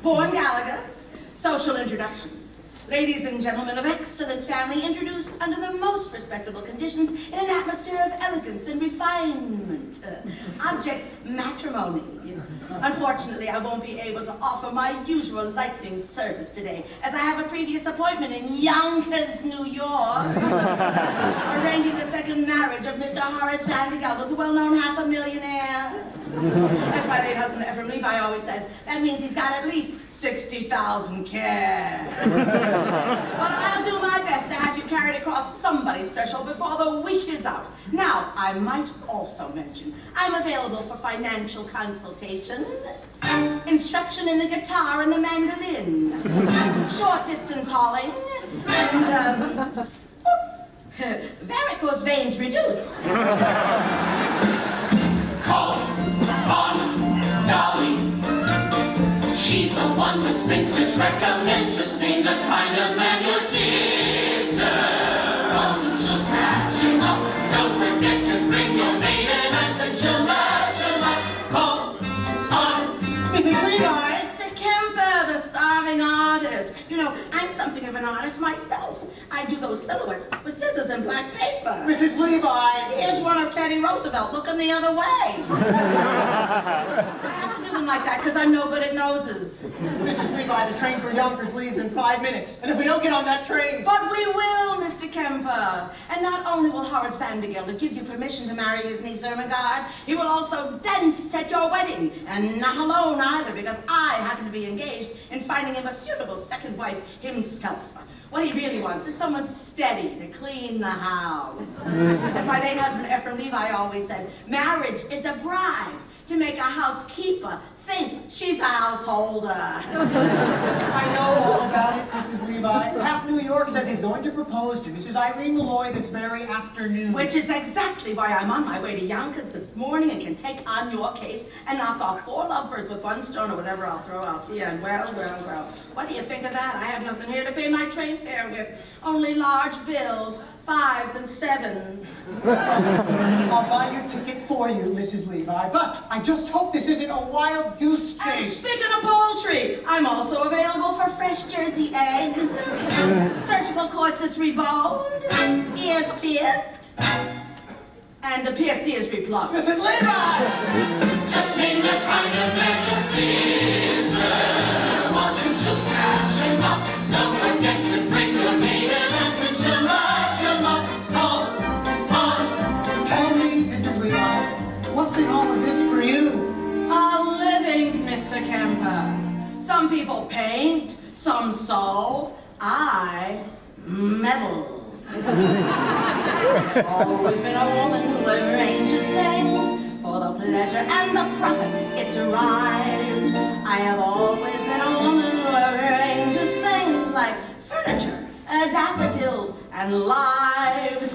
Born Gallagher, social introductions. Ladies and gentlemen of excellent family introduced under the most respectable conditions in an atmosphere of elegance and refinement. Object, matrimony. Unfortunately, I won't be able to offer my usual lightning service today, as I have a previous appointment in Yonkers, New York, arranging the second marriage of Mr. Horace Vandergeld with the well-known half-a-millionaire. As my late husband Ephraim Levi always says, that means he's got at least 60,000 cash. But I'll do my best to have you carried across somebody's threshold before the week is out. Now, I might also mention, I'm available for financial consultation, instruction in the guitar and the mandolin, short distance hauling, and, varicose veins reduced. Call on Dolly. She's the one the spinsters recommend. Just name the kind of man your sister owns, and she'll snatch him up. Don't forget to bring your maiden aunt, and she'll match him up. Call on Mr. Kemper, the starving artist. You know, I'm something of an artist myself. I do those silhouettes with scissors and black paper. Mrs. Levi! Here's one of Teddy Roosevelt looking the other way. I have to do them like that because I'm no good at noses. Mrs. Levi, the train for Yonkers leaves in 5 minutes. And if we don't get on that train... But we will, Mr. Kemper. And not only will Horace Vandergeld give you permission to marry his niece Ermengarde, he will also dance at your wedding. And not alone either, because I happen to be engaged in finding him a suitable second wife himself. What he really wants is someone steady to clean the house. As my late husband Ephraim Levi always said, marriage is a bribe to make a housekeeper think she's a householder. I know all about it, Mrs. Levi. Half New York said he's going to propose to Mrs. Irene Malloy this very afternoon. Which is exactly why I'm on my way to Yonkers this morning and can take on your case and knock off 4 lovebirds with 1 stone or whatever I'll throw out here. And well, what do you think of that? I have nothing here to pay my train fare with. Only large bills, 5s and 7s. I'll buy your ticket for you, Mrs. Levi, but I just hope this isn't a wild goose chase. And speaking of poultry, I'm also available for fresh Jersey eggs, surgical corsets reboned, ears pierced, and the pierced ears replugged. Mrs. Levi! just name the kind of man your sister wants, and she'll snatch him up. Don't forget to bring your maiden aunt, and she'll match him up. Call on. Tell me, Mrs. Levi, what's in all of this for you? A living, Mr. Kemper. Some people paint, some sew. I meddle. Always been a woman who arranges things for the pleasure and the profit it derives. I have always been a woman who arranges things like furniture, daffodils, and lives.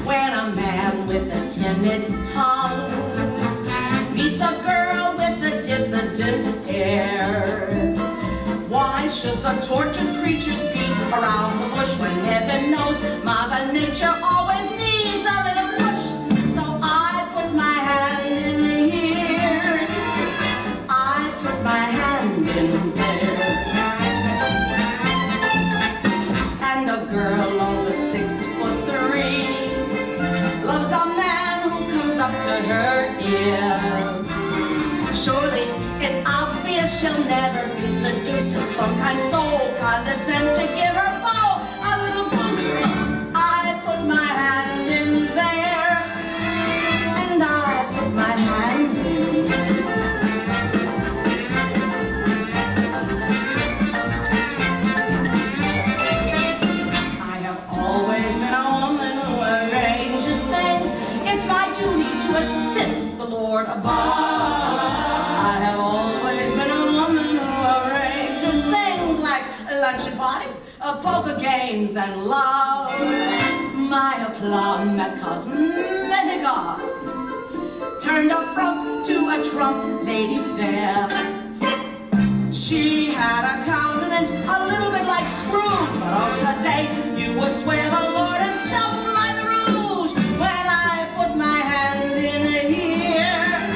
When a man with a timid tongue meets a girl with a diffident air, why should the tortured creatures beat around the bush when heaven knows Mother Nature always needs a little push? So I put my hand in here, I put my hand in there, and the girl over 6'3" loves a man who comes up to her ear. Surely it's obvious she'll never be seduced till some kind soul condescends to give her foe a little boost. I put my hand in there, and I put my hand in there. I have always been a woman who arranges things. It's my duty to assist the Lord above. I have always been a woman who arranges things like luncheon parties, poker games, and love. My aplomb at cosmetic arts turned a front to a trump lady fair. She had a countenance a little bit like Scrooge, but oh, today you would swear the Lord himself by the rouge. When I put my hand in here,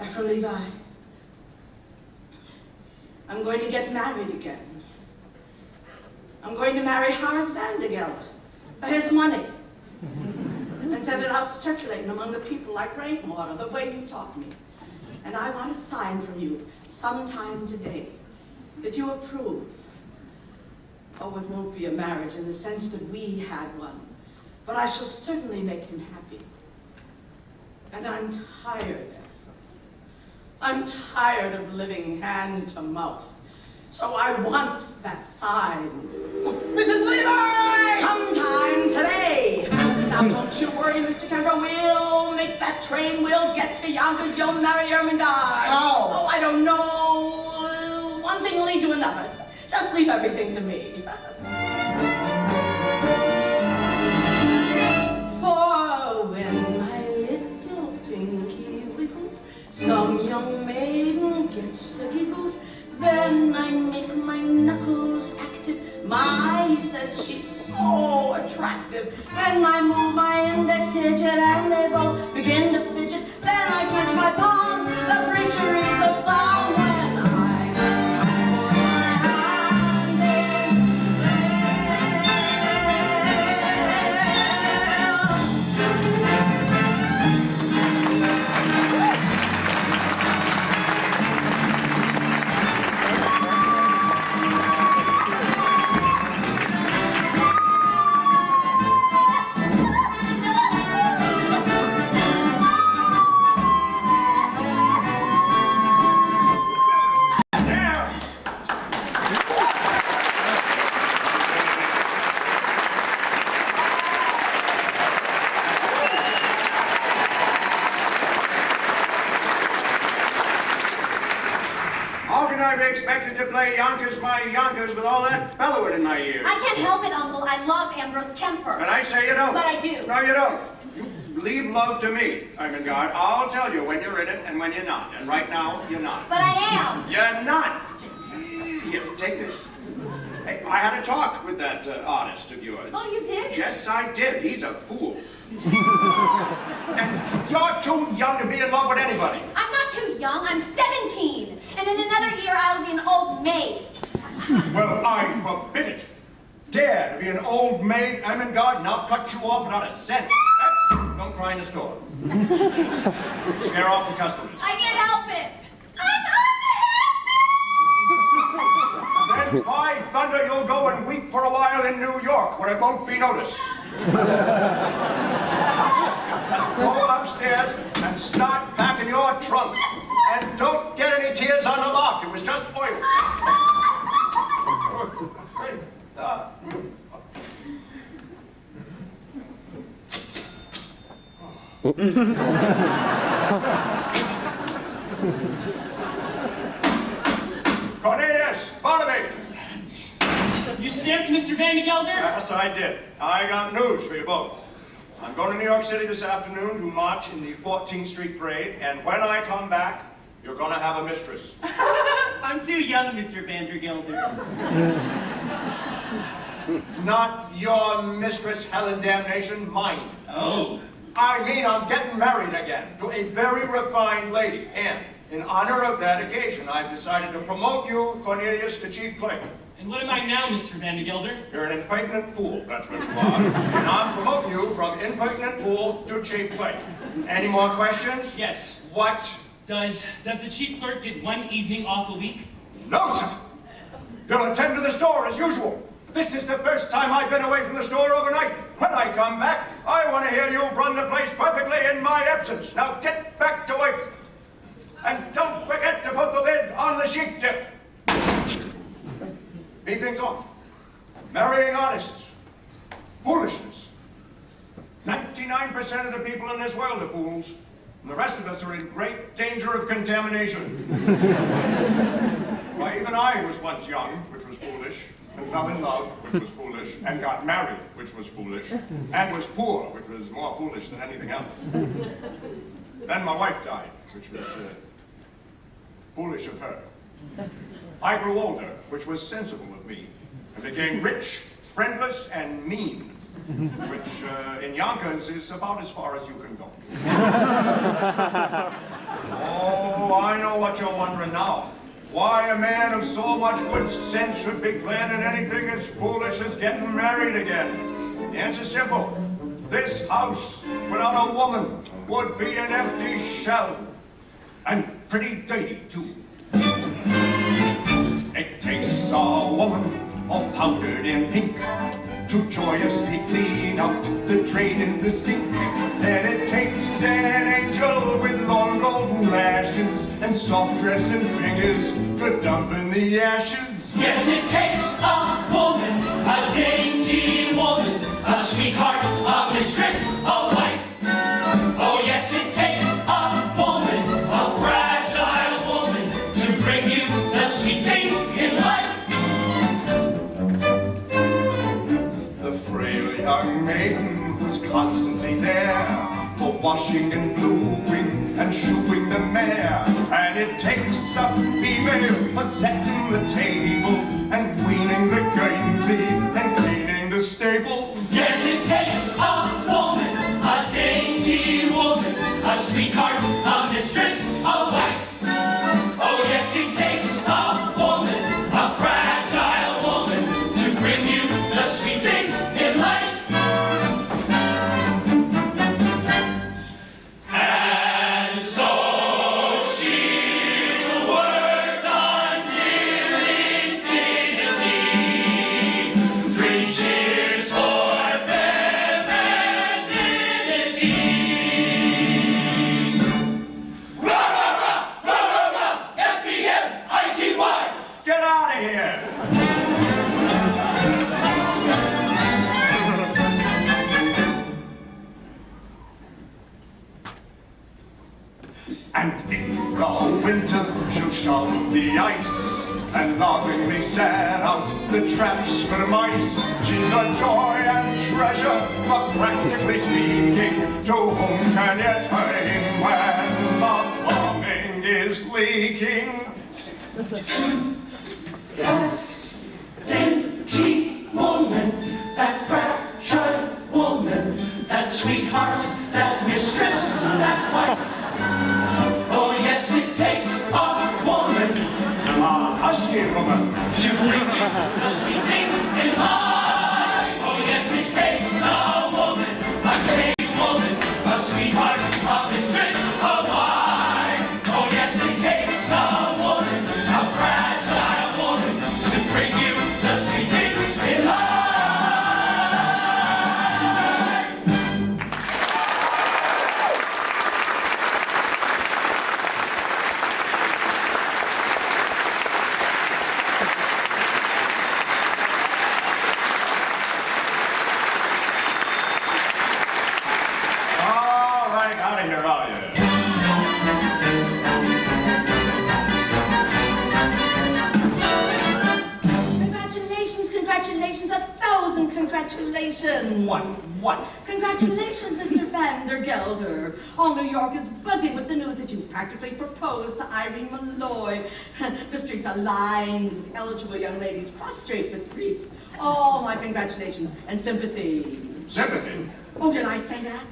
Dr. Levi, I'm going to get married again. I'm going to marry Horace Vandergeld for his money and send it out circulating among the people like rainwater, the way you taught me. And I want a sign from you sometime today that you approve. Oh, it won't be a marriage in the sense that we had one, but I shall certainly make him happy. And I'm tired. I'm tired of living hand to mouth. So I want that sign. Mrs. Levi! Sometime today. Now don't you worry, Mr. Kemper. We'll make that train. We'll get to Yonkers. You'll marry Ermengarde. How? Oh, I don't know. One thing will lead to another. Just leave everything to me. For when my little pinky wiggles, some young maiden gets the giggles, then I make my knuckles active. My, he says she's so attractive. Then I move my index digit and they both begin to fidget. Then I touch my palm, the preacher reads a psalm. When I put my hand in expected to play Yonkers, my Yonkers, with all that bellowing in my ears. I can't help it, Uncle. I love Ambrose Kemper. And I say you don't. But I do. No, you don't. You leave love to me, Ermengarde. I'll tell you when you're in it and when you're not. And right now, you're not. But I am. You're not. Here, take this. Hey, I had a talk with that artist of yours. Oh, you did? Yes, I did. He's a fool. And you're too young to be in love with anybody. I'm not too young. I'm 17. And in another year, I'll be an old maid. Well, I forbid it. Dare to be an old maid, Ermengarde, and I'll cut you off without a cent. Don't cry in the store. Scare off the customers. I can't help it. I'm unhappy. Then, by thunder, you'll go and weep for a while in New York, where it won't be noticed. Go upstairs and start packing your trunk. And don't get any tears on the lock. It was just oil. Cornelius, Barnaby. You stamped Mr. Vandergelder? Yes, I did. I got news for you both. I'm going to New York City this afternoon to march in the 14th Street Parade, and when I come back, you're going to have a mistress. I'm too young, Mr. Vandergelder. Not your mistress, hell and damnation, mine. Oh. I mean, I'm getting married again to a very refined lady, and in honor of that occasion, I've decided to promote you, Cornelius, to chief clerk. And what am I now, Mr. Vandergelder? You're an impertinent fool, that's what you are. And I'm promoting you from impertinent fool to chief clerk. Any more questions? Yes. What? Does the chief clerk get one evening off a week? No, sir. You'll attend to the store as usual. This is the first time I've been away from the store overnight. When I come back, I want to hear you run the place perfectly in my absence. Now get back to work. And don't forget to put the lid on the sheep dip. Evening's off. Marrying artists. Foolishness. 99% of the people in this world are fools. And the rest of us are in great danger of contamination. Why, even I was once young, which was foolish, and fell in love, which was foolish, and got married, which was foolish, and was poor, which was more foolish than anything else. Then my wife died, which was foolish of her. I grew older, which was sensible of me, and became rich, friendless, and mean. Which, in Yonkers, is about as far as you can go. Oh, I know what you're wondering now. Why a man of so much good sense should be glad in anything as foolish as getting married again. The answer's simple. This house, without a woman, would be an empty shell. And pretty dirty, too. It takes a woman all powdered in pink to joyously clean out the drain in the sink. And it takes an angel with long golden lashes and soft dressing fingers to dump in the ashes. Yes, it takes a woman, a dainty woman, a sweetheart, a mistress, a wife. Oh, yes, it takes a woman, a fragile woman, to bring you the sweet things in life. The frail young maiden was constantly there for washing and bluing and shoeing the mare. And it takes a female for setting the table and weaning the Guernsey and cleaning the stable. Yes, it takes a woman, a dainty woman, a sweetheart, a mistress, a wife. Oh, yes, it takes a woman, a fragile woman, to bring you the sweet things in life. And so she'll work until infinity. 3 cheers for femininity. Rah, rah, rah, rah, rah, rah, F-E-M-I-T-Y. Get out of here! And in the winter she'll shovel the ice and lovingly set out the traps for mice. She's a joy and treasure, but practically speaking, to whom can you turn when the plumbing is leaking? That dainty woman, that fragile woman, that sweetheart, that mistress, that wife. Oh, yes, it takes a woman, Husky woman. to bring you the sweet things in life. Oh, yes, it takes a woman, a brave woman, a sweetheart, a mistress, a wife. Oh, yes, it takes a woman, a fragile woman, to bring you the sweet things in life. All right, out of here, all you. Congratulations, congratulations, 1,000 congratulations. What? Congratulations, Mr. Van der Gelder. All New York is buzzing with the news that you practically proposed to Irene Malloy. The streets are lined with eligible young ladies prostrate with grief. All my congratulations and sympathy. Sympathy? Oh, did I say that?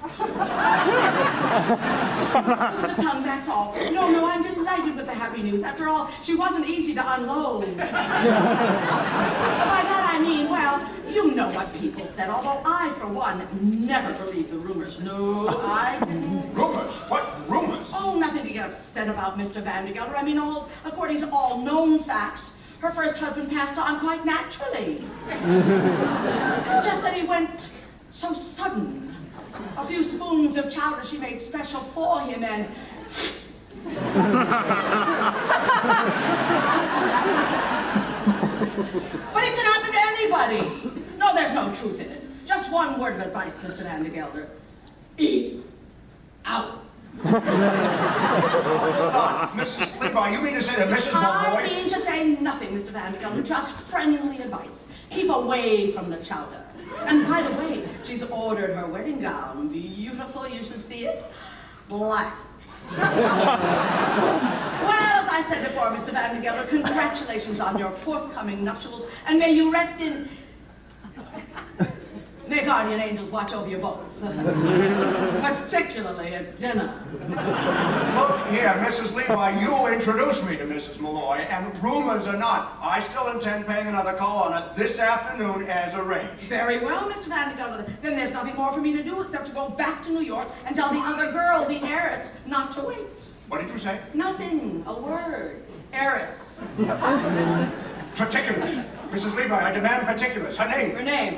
The tongue, that's all. No, I'm delighted with the happy news. After all, she wasn't easy to unload. By that I mean, well, you know what people said, although I, for one, never believed the rumors. No, I didn't. Rumors? What rumors? Oh, nothing to get upset about, Mr. Van der Gelder. I mean, according to all known facts, her first husband passed on quite naturally. It's just that he went so sudden. A few spoons of chowder she made special for him and... But it can happen to anybody. No, there's no truth in it. Just one word of advice, Mr. Van der Gelder. Eat out. Mrs. Levi, you mean to say that Mrs. I Malloy... mean to say nothing, Mr. Van der Gelder. Just friendly advice. Keep away from the chowder. And by the way, she's ordered her wedding gown. Beautiful, you should see it. Black. Well, as I said before, Mr. Van der Gelder, congratulations on your forthcoming nuptials, and may you rest in... May guardian angels watch over you both. But say particularly at dinner. Look here, Mrs. Levi, you introduced me to Mrs. Malloy, and rumors are not. I still intend paying another call on it this afternoon as arranged. Very well, Mr. Vandergelder. Then there's nothing more for me to do except to go back to New York and tell the other girl, the heiress, not to wait. What did you say? Nothing. A word. Heiress. Particulars. Mrs. Levi, I demand particulars. Her name. Her name.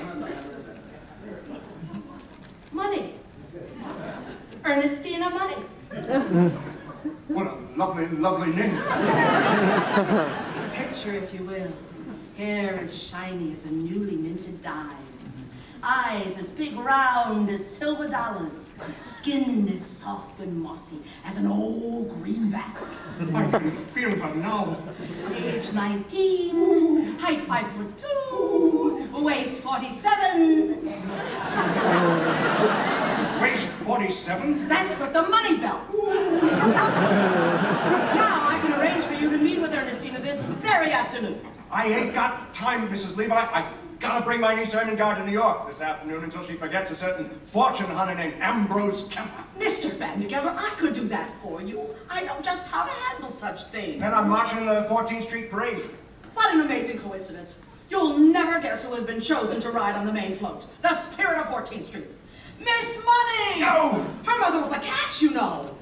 Money. Ernestina Money. What a lovely, lovely name. Picture, if you will. Hair as shiny as a newly minted dime. Eyes as big round as silver dollars. Skin as soft and mossy as an old greenback. I can feel her now. Age 19. Height 5'2". Waist 47. Waist 47? That's with the money belt. Now I can arrange for you to meet with Ernestina this very afternoon. I ain't got time, Mrs. Levi. I gotta bring my niece Ermengarde to New York this afternoon until she forgets a certain fortune hunter named Ambrose Kemper. Mr. Vandergelder, I could do that for you. I know just how to handle such things. And I'm marching the 14th Street Parade. What an amazing coincidence. You'll never guess who has been chosen to ride on the main float. The spirit of 14th Street. Miss Money! No! Her mother was a cash, you know.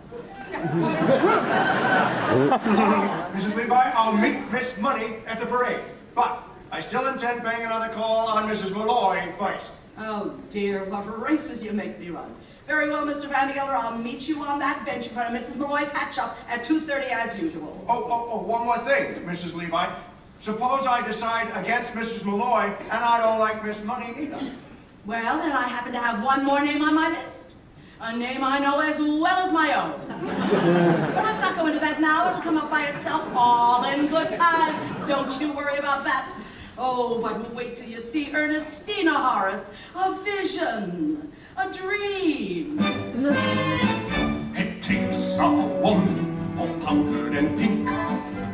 Mrs. Levi, I'll meet Miss Money at the parade. But I still intend paying another call on Mrs. Malloy first. Oh, dear, what races you make me run. Very well, Mr. Vandergelder, I'll meet you on that bench in front of Mrs. Malloy's hat shop at 2:30 as usual. Oh, one more thing, Mrs. Levi. Suppose I decide against Mrs. Malloy, and I don't like Miss Money either. Well, then I happen to have one more name on my list. A name I know as well as my own. But let's not go into that now. It'll come up by itself all in good time. Don't you worry about that. Oh, but wait till you see Ernestina Horace. A vision. A dream. It takes a woman all powdered and pink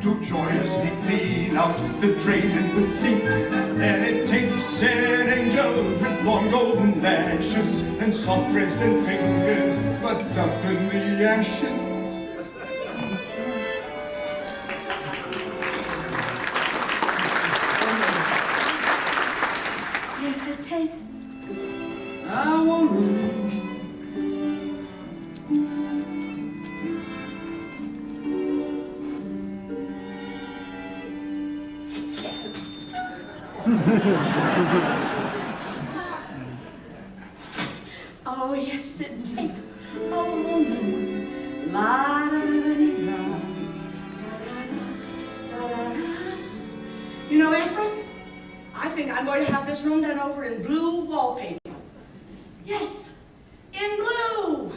to joyously clean out the drain in the sink. And it takes an angel with long golden lashes and soft rested fingers for dumping the ashes. Yes, it takes a woman. Oh, yes, it takes a woman. La da da da da. You know, Ephraim, I think I'm going to have this room done over in blue wallpaper. Yes, in blue.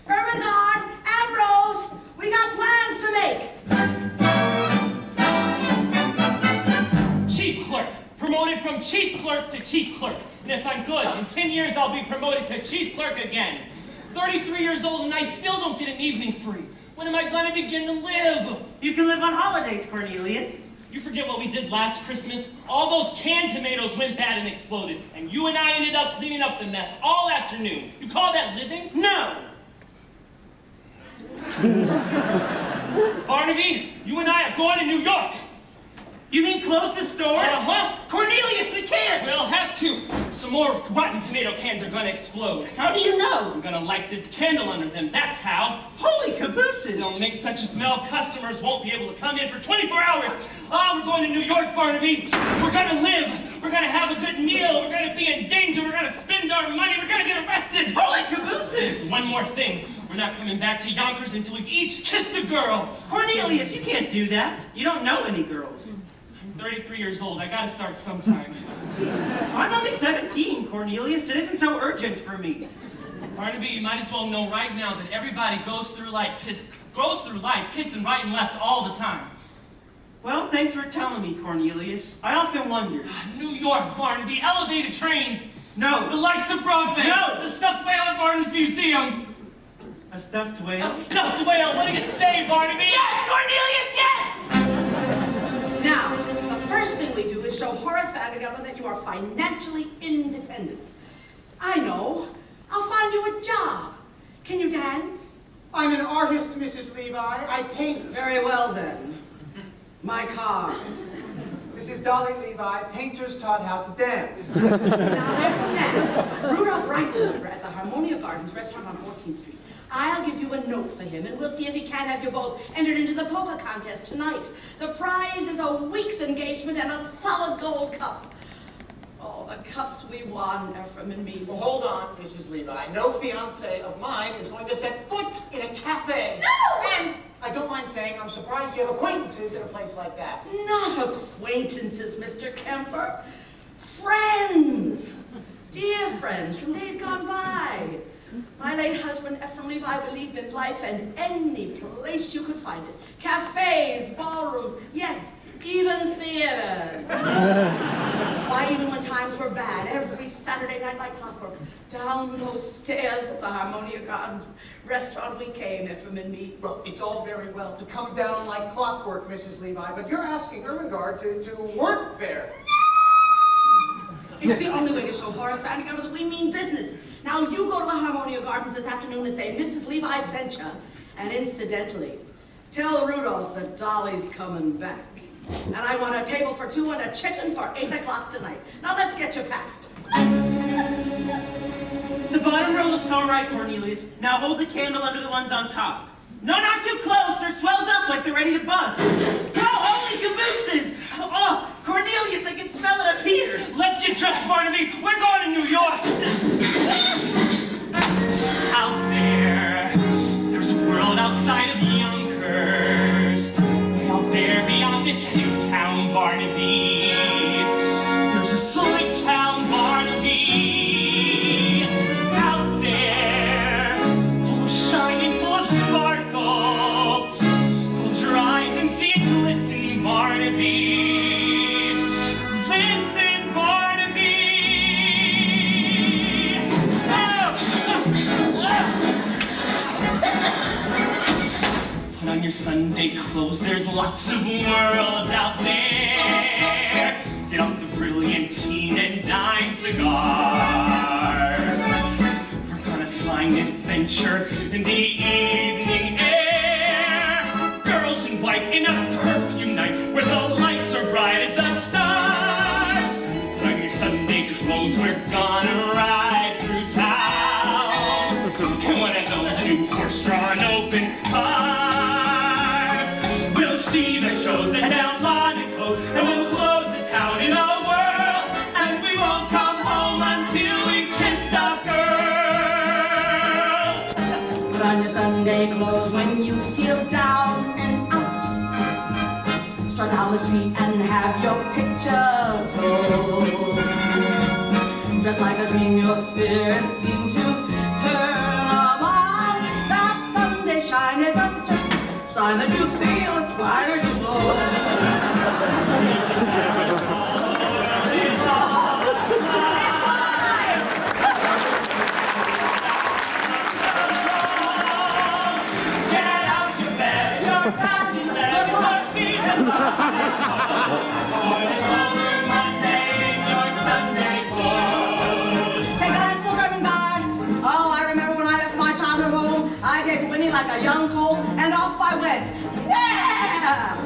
Ermengarde, Ambrose, we got plans to make. Chief clerk. Promoted from chief clerk to chief clerk. And if I'm good, in 10 years I'll be promoted to chief clerk again. 33 years old and I still don't get an evening free. When am I going to begin to live? You can live on holidays, Cornelius. You forget what we did last Christmas? All those canned tomatoes went bad and exploded. And you and I ended up cleaning up the mess all afternoon. You call that living? No. Barnaby, you and I are going to New York. You mean close the store? Uh-huh. Cornelius, we can't. We'll have to. Some more rotten tomato cans are going to explode. How do you know? I'm going to light this candle under them. That's how. Holy cabooses. They'll make such a smell customers won't be able to come in for 24 hours. Oh, we're going to New York, Barnaby. We're going to live. We're going to have a good meal. We're going to be in danger. We're going to spend our money. We're going to get arrested. Holy cabooses. One more thing. We're not coming back to Yonkers until we've each kissed a girl. Cornelius, you can't do that. You don't know any girls. I'm 33 years old. I got to start sometime. I'm only 17, Cornelius. It isn't so urgent for me. Barnaby, you might as well know right now that everybody goes through life kissing right and left all the time. Well, thanks for telling me, Cornelius. I often wonder. New York, Barnaby, elevated trains. No. The lights of Broadway. No. The stuffed whale at Barnum's Museum. A stuffed whale? A stuffed whale. What do you say, Barnaby? Yes, Cornelius, yes! Now, the first thing we do is show Horace Vandergelder that you are financially independent. I know. I'll find you a job. Can you dance? I'm an artist, Mrs. Levi. I paint. Very well, then. My card. Mrs. Dolly Levi, painters taught how to dance. Now, there's a man, Rudolph Reitzenberger at the Harmonia Gardens restaurant on 14th Street. I'll give you a note for him, and we'll see if he can't have you both entered into the poker contest tonight. The prize is a week's engagement and a solid gold cup. Oh, the cups we won, Ephraim and me. Well, hold on, Mrs. Levi. No fiancé of mine is going to set foot in a cafe. No! And I don't mind saying I'm surprised you have acquaintances in a place like that. Not acquaintances, Mr. Kemper. Friends. Dear friends from days gone by. My late husband, Ephraim Levi, believed in life and any place you could find it. Cafes, ballrooms, yes, even theaters. Why, even when times were bad, every Saturday night like clockwork, down those stairs at the Harmonia Gardens restaurant we came, Ephraim and me. Well, it's all very well to come down like clockwork, Mrs. Levi, but you're asking Ermengarde to work there. It's the only way to show Horace Vandergammer that we mean business. Now, you go to the Harmonia Gardens this afternoon and say, Mrs. Levi sent you. And incidentally, tell Rudolph that Dolly's coming back. And I want a table for two and a chicken for 8 o'clock tonight. Now, let's get you packed. The bottom row looks all right, Cornelius. Now hold the candle under the ones on top. No, not too close. They're swelled up like they're ready to bust. No, holy cabooses! Oh, Cornelius, I can smell it up here. Let's get dressed, Barnaby. We're going to New York. Out there's a world outside of Yonkers. Out there beyond this hill town, Barnaby. There's a solid town, Barnaby. Out there, full of shining, full of sparkle. Close your eyes and see it glisten, Barnaby. Listen, Barnaby. Put on your Sunday clothes, there's lots of worlds out there. Get out the brilliantine and dime cigars. We're gonna find adventure in the evening air. Girls in white in a perfume night where the lights are bright as the stars. Put on your Sunday clothes, we're gonna ride through town. In one of those new horse-drawn open cars. We'll see the shows that have Monaco, and we'll close the town in a whirl. And we won't come home until we kiss our girl. Put on your Sunday clothes when you feel down and out. Strut down the street and have your picture told. Just like a dream, your spirits seem to turn about. That Sunday shine is a certain sign that you feel it's brighter to glow. Like a young colt, and off I went. Yeah!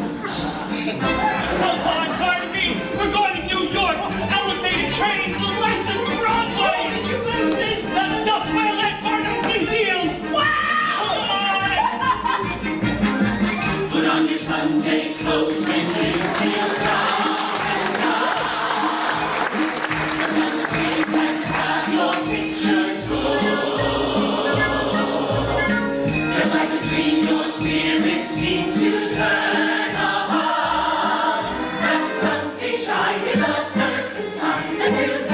Hold on, Barnaby. We're going to New York. Elevated train to the lights of Broadway. You missed this. That's the Twilight Barnum Museum. Wow! Put on your Sunday clothes when you feel down and out. Remember things and have your picture told. Just like a dream, your spirit seems to turn about. That Sunday shine is a certain time, and we'll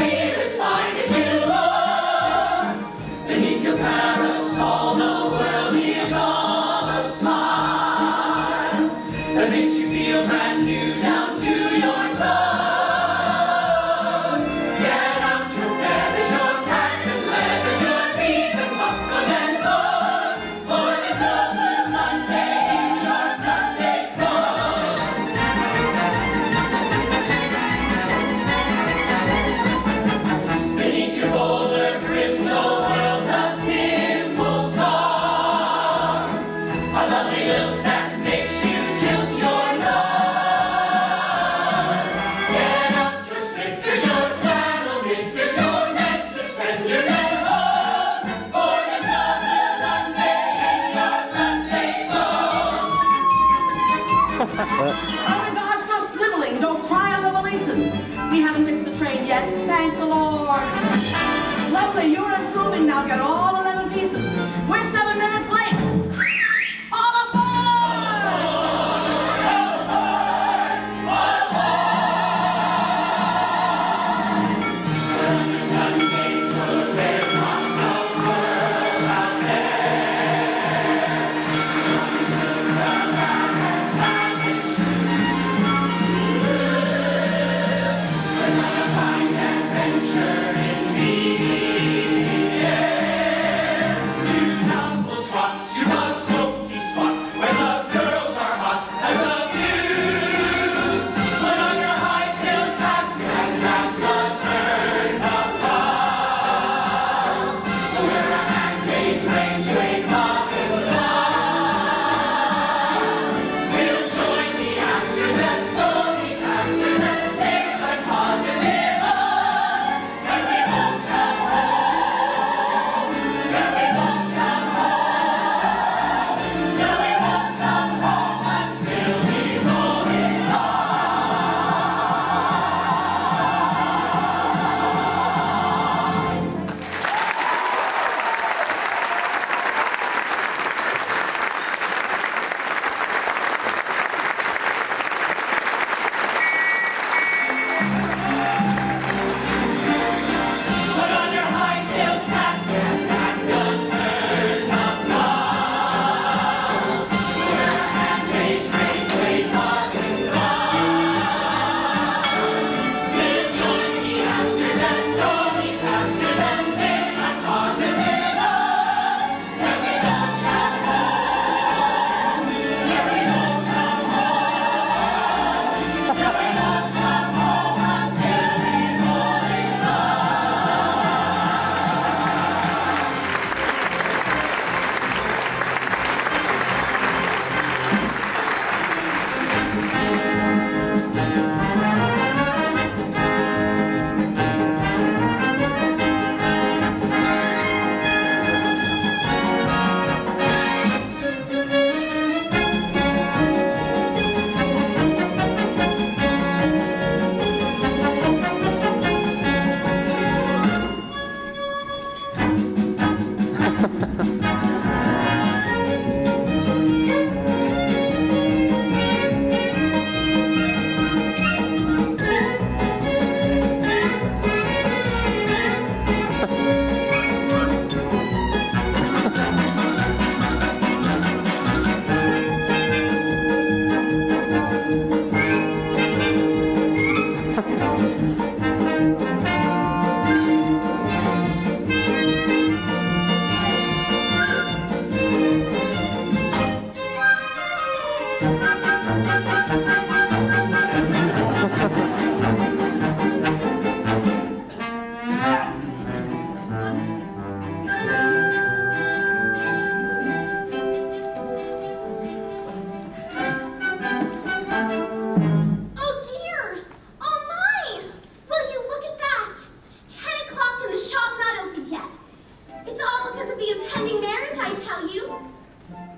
I tell you?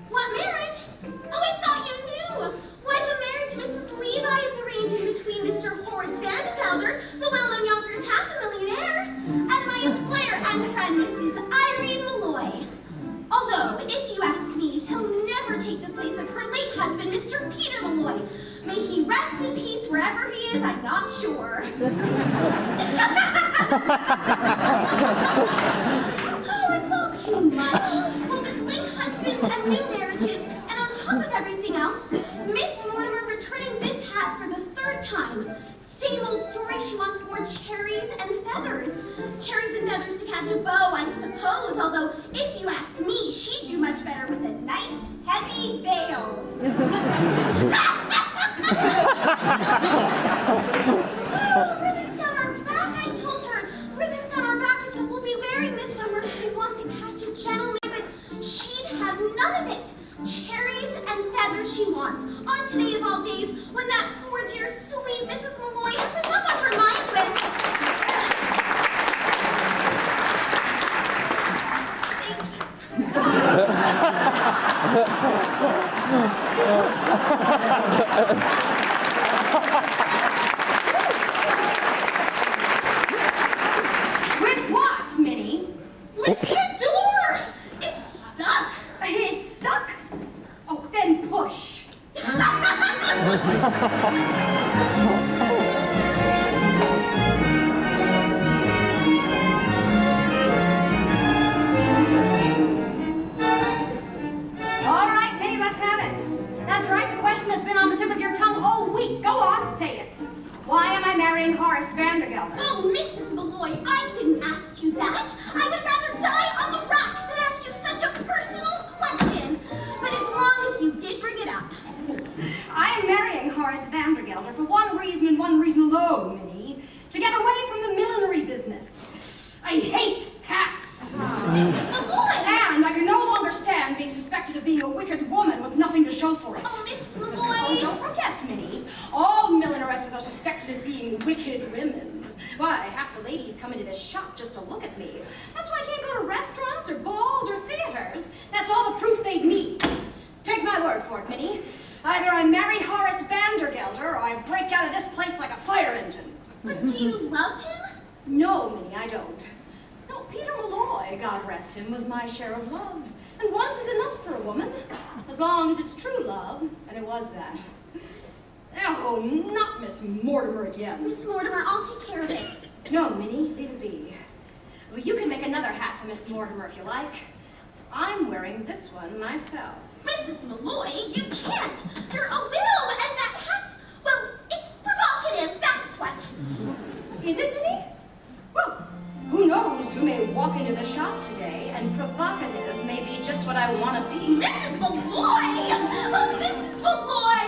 What marriage? Oh, I thought you knew. Why, the marriage Mrs. Levi is arranging between Mr. Horace Vandergelder, the well-known Yonkers half-a-millionaire, and my employer and friend, Mrs. Irene Malloy. Although, if you ask me, he'll never take the place of her late husband, Mr. Peter Malloy. May he rest in peace wherever he is, I'm not sure. Oh, it's all too much. Well, with late husbands and new marriages, and on top of everything else, Miss Mortimer returning this hat for the 3rd time. Same old story, she wants more cherries and feathers. Cherries and feathers to catch a bow, I suppose, although, if you ask me, she'd do much better with a nice, heavy veil. Ribbons down our back, I told her. Ribbons down our back is what we'll be wearing this summer. I want to catch a gentleman, but she'd have none of it. Cherries and feathers she wants. On today of all days, when that poor dear sweet Mrs. Malloy has enough on her mind with. With what, Minnie? With the door! It's stuck. It's stuck? Oh, then push. All right, Minnie, let's have it. That's right, the question that's been on the tip of your tongue all week. Go on, say it. Why am I marrying Horace Vandergelder? Oh, Mrs. Malloy, I didn't ask you that. I would rather die on the rack than ask you such a personal question. But as long as you did bring it up. I am marrying Horace Vandergelder for one reason and one reason alone, Minnie. To get away from the millinery business. I hate cats. Mrs. Malloy! And I can no longer stand being suspected of being a wicked woman with nothing to show for it. Oh, Mrs. Oh, Malloy! don't protest, Minnie. All millineresses are suspected of being wicked women. Why, half the ladies come into this shop just to look at me. That's why I can't go to restaurants or balls or theaters. That's all the proof they need. Take my word for it, Minnie. Either I marry Horace Vandergelder or I break out of this place like a fire engine. But do you love him? No, Minnie, I don't. No, Peter Malloy, God rest him, was my share of love. And once is enough for a woman, as long as it's true love, and it was that. Oh, not Miss Mortimer again. Miss Mortimer, I'll take care of it. No, Minnie, leave it be. Well, you can make another hat for Miss Mortimer if you like. I'm wearing this one myself. Mrs. Malloy, you can't. You're a widow, and that hat, well, it's provocative, that's what. Is it, Minnie? Well, who knows who may walk into the shop today, and provocative may be just what I want to be. Mrs. Malloy! Oh, Mrs. Malloy!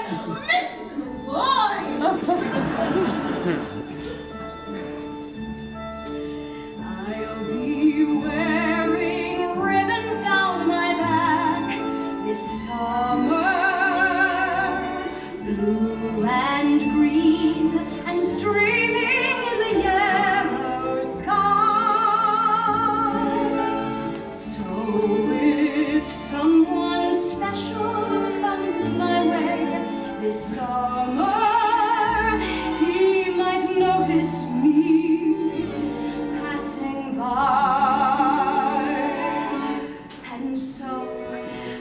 Mrs. Malloy! I'll be wearing ribbons down my back this summer, blue and green and streaming in the yellow sky. So if someone special comes my way this summer, he might notice me passing by. And so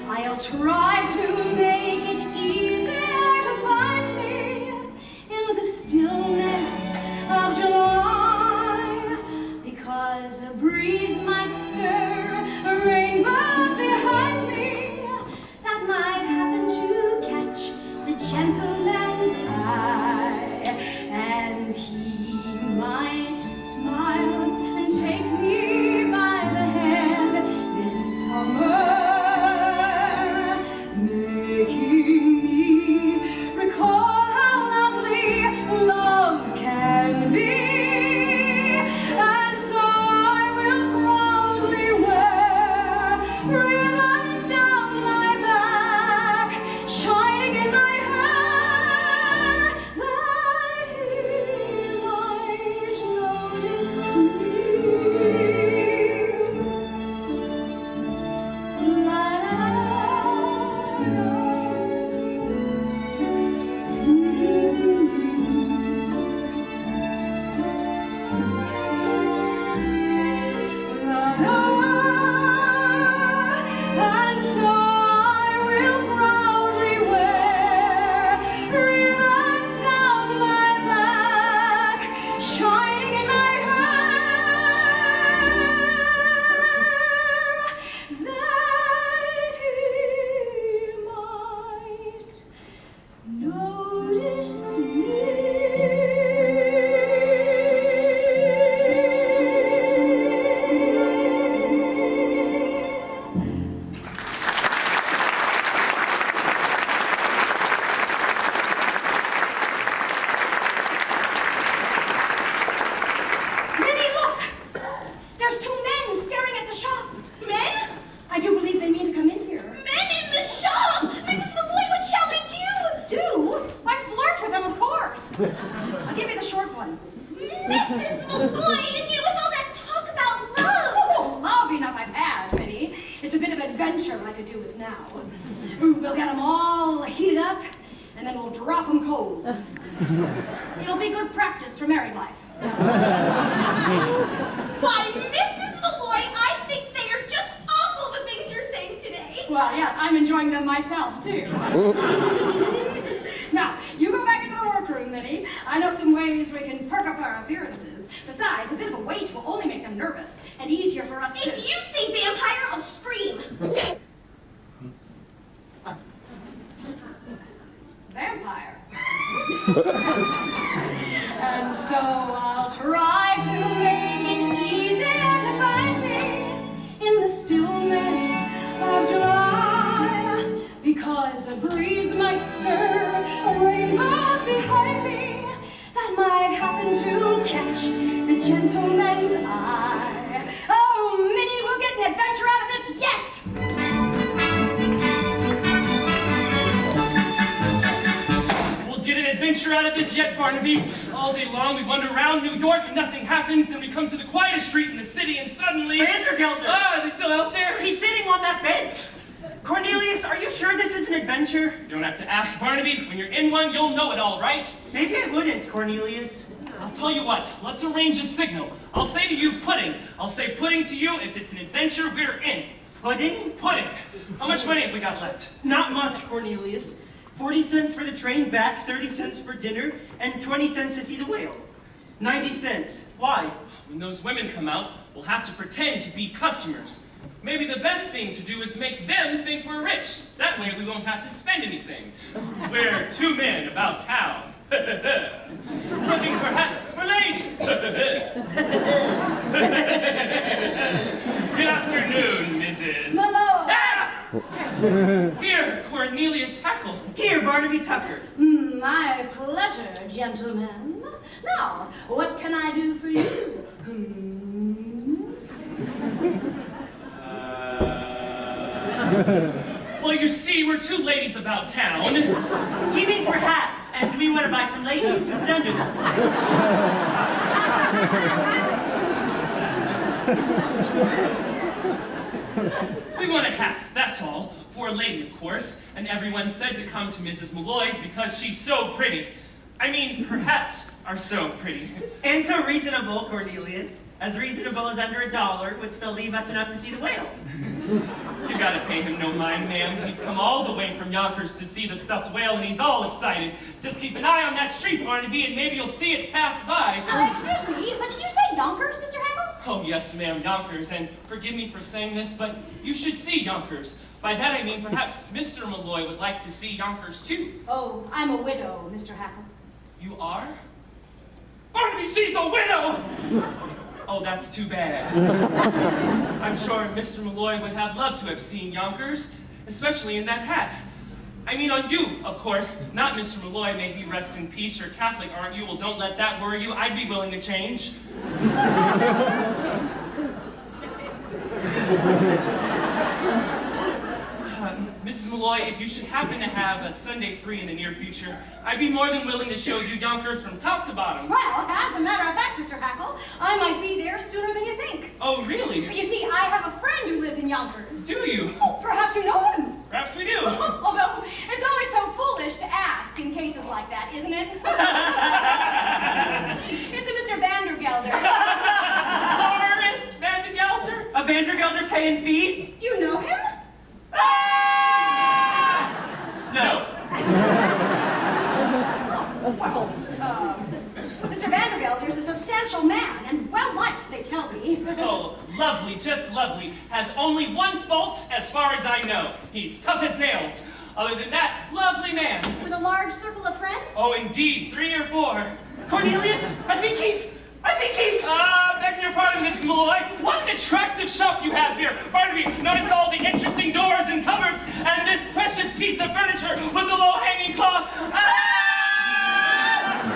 I'll try to make it easier to find me in the stillness of July, because a breeze might stir a rainbow behind me that might happen to catch the gentleman's eye, and he might smile and take me by the hand this summer, making I could do with now. We'll get them all heated up, and then we'll drop them cold. It'll be good practice for married life. Why, Mrs. Malloy, I think they are just awful, the things you're saying today. Well, yes, I'm enjoying them myself, too. Now, you go back into the workroom, Minnie. I know some ways we can perk up our appearances. Besides, a bit of a wait will only make them nervous and easier for us to... If you say vampire, I'll scream. Vampire. And so I'll try to make it easier to find me in the stillness of July, because a breeze might stir a rainbow behind me that might happen to catch the gentleman's eye. Oh, Minnie, we'll get an adventure out of this yet! Adventure out of this yet, Barnaby. All day long we wander around New York and nothing happens. Then we come to the quietest street in the city and suddenly... Vandergelder! Ah, are they still out there? He's sitting on that bench. Cornelius, are you sure this is an adventure? You don't have to ask, Barnaby. When you're in one, you'll know it all, right? Maybe I wouldn't, Cornelius. I'll tell you what. Let's arrange a signal. I'll say to you, pudding. I'll say pudding to you. If it's an adventure, we're in. Pudding? Pudding. How much money have we got left? Not much, Cornelius. 40 cents for the train back, 30 cents for dinner, and 20 cents to see the whale. 90 cents. Why? When those women come out, we'll have to pretend to be customers. Maybe the best thing to do is make them think we're rich. That way we won't have to spend anything. We're two men about town. Looking for hats for ladies. Good afternoon, Mrs. Malone! Ah! Here, Cornelius Hackle. Here, Barnaby Tucker. My pleasure, gentlemen. Now, what can I do for you? Well, you see, we're two ladies about town. He means for hats, and we want to buy some ladies to put under them. We want a hat, that's all. For a lady, of course. And everyone said to come to Mrs. Malloy's because she's so pretty. I mean, her hats are so pretty. And so reasonable, Cornelius. As reasonable as under $1 would still leave us enough to see the whale. You gotta pay him no mind, ma'am. He's come all the way from Yonkers to see the stuffed whale, and he's all excited. Just keep an eye on that street, Barnaby, and maybe you'll see it pass by. Excuse me, but did you say Yonkers, Mr. Hackle? Oh, yes, ma'am, Yonkers. And forgive me for saying this, but you should see Yonkers. By that I mean perhaps Mr. Malloy would like to see Yonkers, too. Oh, I'm a widow, Mr. Hackle. You are? Barnaby, she's a widow! Oh, that's too bad. I'm sure Mr. Malloy would have loved to have seen Yonkers, especially in that hat. I mean on you, of course, not Mr. Malloy. May he rest in peace. You're Catholic, aren't you? Well, don't let that worry you. I'd be willing to change. Mrs. Malloy, if you should happen to have a Sunday free in the near future, I'd be more than willing to show you Yonkers from top to bottom. Well, as a matter of fact, Mr. Hackle, I might be there sooner than you think. Oh, really? You see, I have a friend who lives in Yonkers. Do you? Oh, perhaps you know him. Perhaps we do. Although, it's always so foolish to ask in cases like that, isn't it? It's a Mr. Vandergelder. Horace Vandergelder? A Vandergelder's paying fees? Do you know him? No. Well, Mr. Vandergelder is a substantial man and well-liked, they tell me. Oh, lovely, just lovely. Has only one fault as far as I know. He's tough as nails. Other than that, lovely man. With a large circle of friends? Oh, indeed, 3 or 4. Cornelius, I think he's... Begging your pardon, Miss Malloy. What an attractive shop you have here. Barnaby, notice all the interesting doors and cupboards, and this precious piece of furniture with the low-hanging cloth.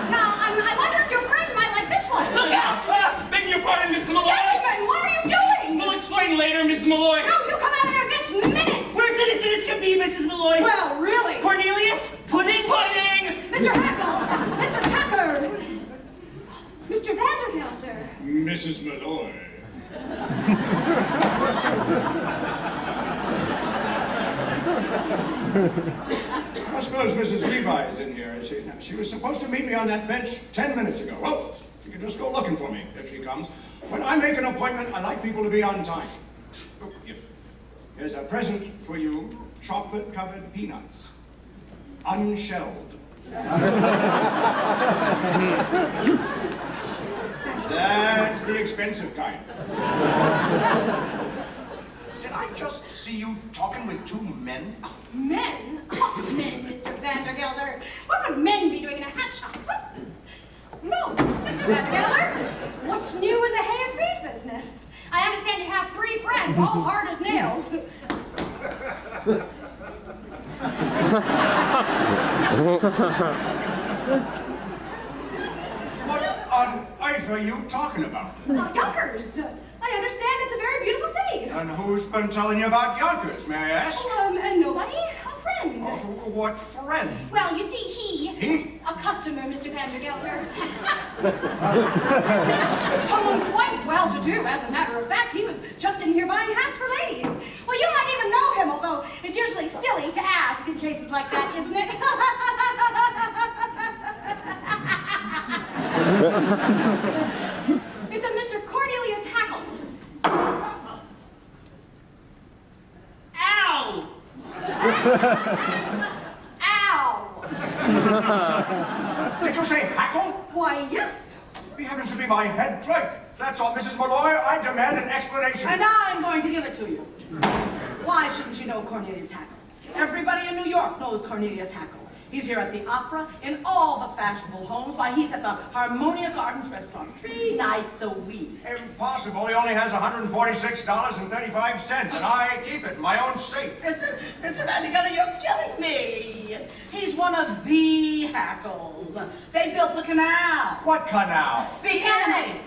Now, I wonder if your friend might like this one. Look out! Begging your pardon, Miss Malloy. Gentlemen, what are you doing? We'll explain later, Miss Malloy. No, you come out of there this minute. Where's it as can be, Mrs. Malloy? Well, really. Cornelius? Pudding? Pudding! Mr. Hackle! Mr. Tucker! Mr. Vandergelder! Mrs. Malloy. I suppose Mrs. Levi is in here. She was supposed to meet me on that bench 10 minutes ago. Well, she can just go looking for me if she comes. When I make an appointment, I like people to be on time. Oh, yes. Here's a present for you. Chocolate-covered peanuts. Unshelled. That's the expensive kind. Did I just see you talking with two men? Men? Oh, men, Mr. Vandergelder. What would men be doing in a hat shop? No, Mr. Vandergelder. What's new in the hay and feed business? I understand you have 3 friends, all hard as nails. What on earth are you talking about? Yonkers. I understand it's a very beautiful city. And who's been telling you about Yonkers, may I ask? And nobody. A friend. Oh, what friend? Well, you see, he... He? A customer, Mr. Vandergelder. Someone quite well-to-do, as a matter of fact. He was just in here buying hats for ladies. Well, you might even know him, although it's usually silly to ask in cases like that, isn't it? It's a Mr. Cornelius Hackle. Ow! Ow! Did you say Hackle? Why, yes. He happens to be my head clerk. That's all, Mrs. Malloy. I demand an explanation. And I'm going to give it to you. Why shouldn't you know Cornelius Hackle? Everybody in New York knows Cornelius Hackle. He's here at the opera, in all the fashionable homes. Why, he's at the Harmonia Gardens restaurant 3 nights a week. Impossible. He only has $146.35, and I keep it in my own safe. Mr. Vandergelder, you're killing me. He's one of the Hackles. They built the canal. What canal? The canal.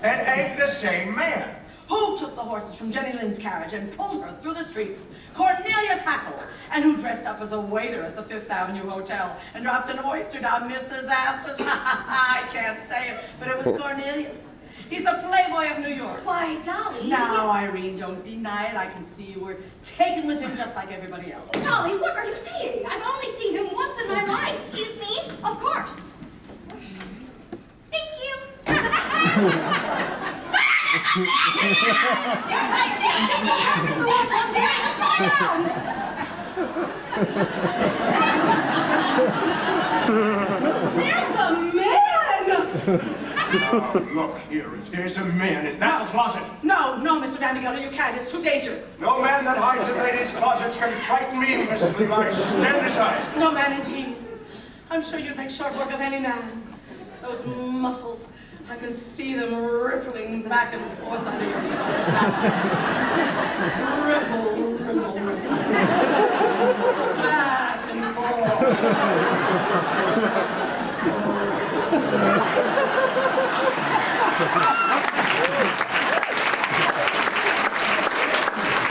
It ain't the same man. Who took the horses from Jenny Lind's carriage and pulled her through the streets? Cornelius Hackle. And who dressed up as a waiter at the Fifth Avenue Hotel and dropped an oyster down Mrs. Astor's? I can't say it, but it was Cornelius. He's a playboy of New York. Why, Dolly. Now, Irene, don't deny it. I can see you were taken with him just like everybody else. Dolly, what are you saying? I've only seen him once in my life. Excuse me? Of course. Thank you. There's a man! Look here, if there's a man in that closet. No, Mr. Vandergelder, you can't. It's too dangerous. No man that hides in ladies' closets can frighten me, Mrs. Levi. Stand aside. No man indeed. I'm sure you'd make short work of any man. Those muscles, I can see them rippling back and forth under your ripple. Back and forth.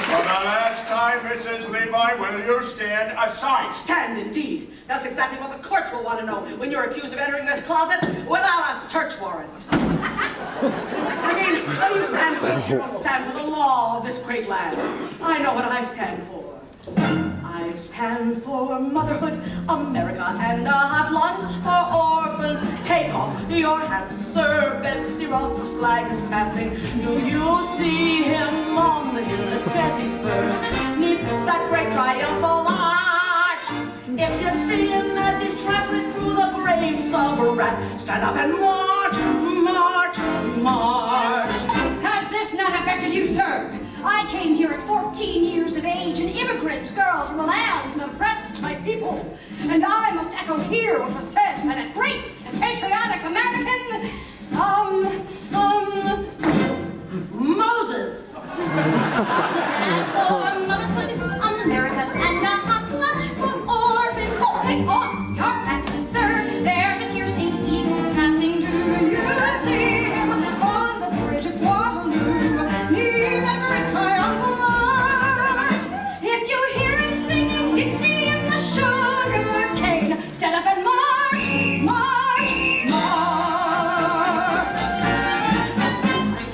For the last time, Mrs. Levi, will you stand aside? Stand, indeed. That's exactly what the courts will want to know when you're accused of entering this closet without a search warrant. I mean, how do you stand for the law of this great land? I know what I stand for. I stand for motherhood, America, and a hot lunch for orphans. Take off your hats, sir. Betsy Ross's flag is passing. Do you see him on the hill at Gettysburg? Neath that great triumphal arch. If you see him as he's traveling through the graves of a rat, stand up and march, march, march. Has this not affected you, sir? I came here at 14 years of age, an immigrant girl from a land oppressed by people. And I must echo here what was said by that great and patriotic American, Moses. As for motherhood, America, and a hot lunch for orphans. Take off your hat, sir. There's a tear stained eagle passing. Do you see him on the bridge of Waterloo? Near that great triumphal arch. If you hear him singing Dixie in the sugar cane, stand up and march, march, march.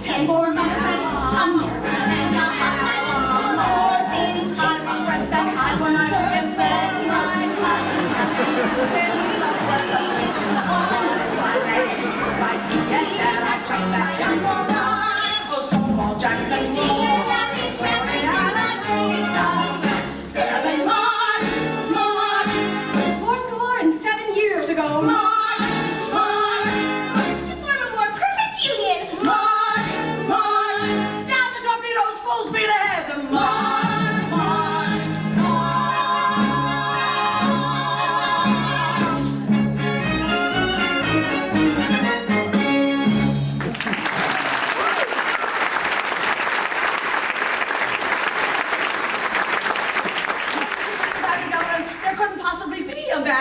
Stand for motherhood, America, and a hot lunch for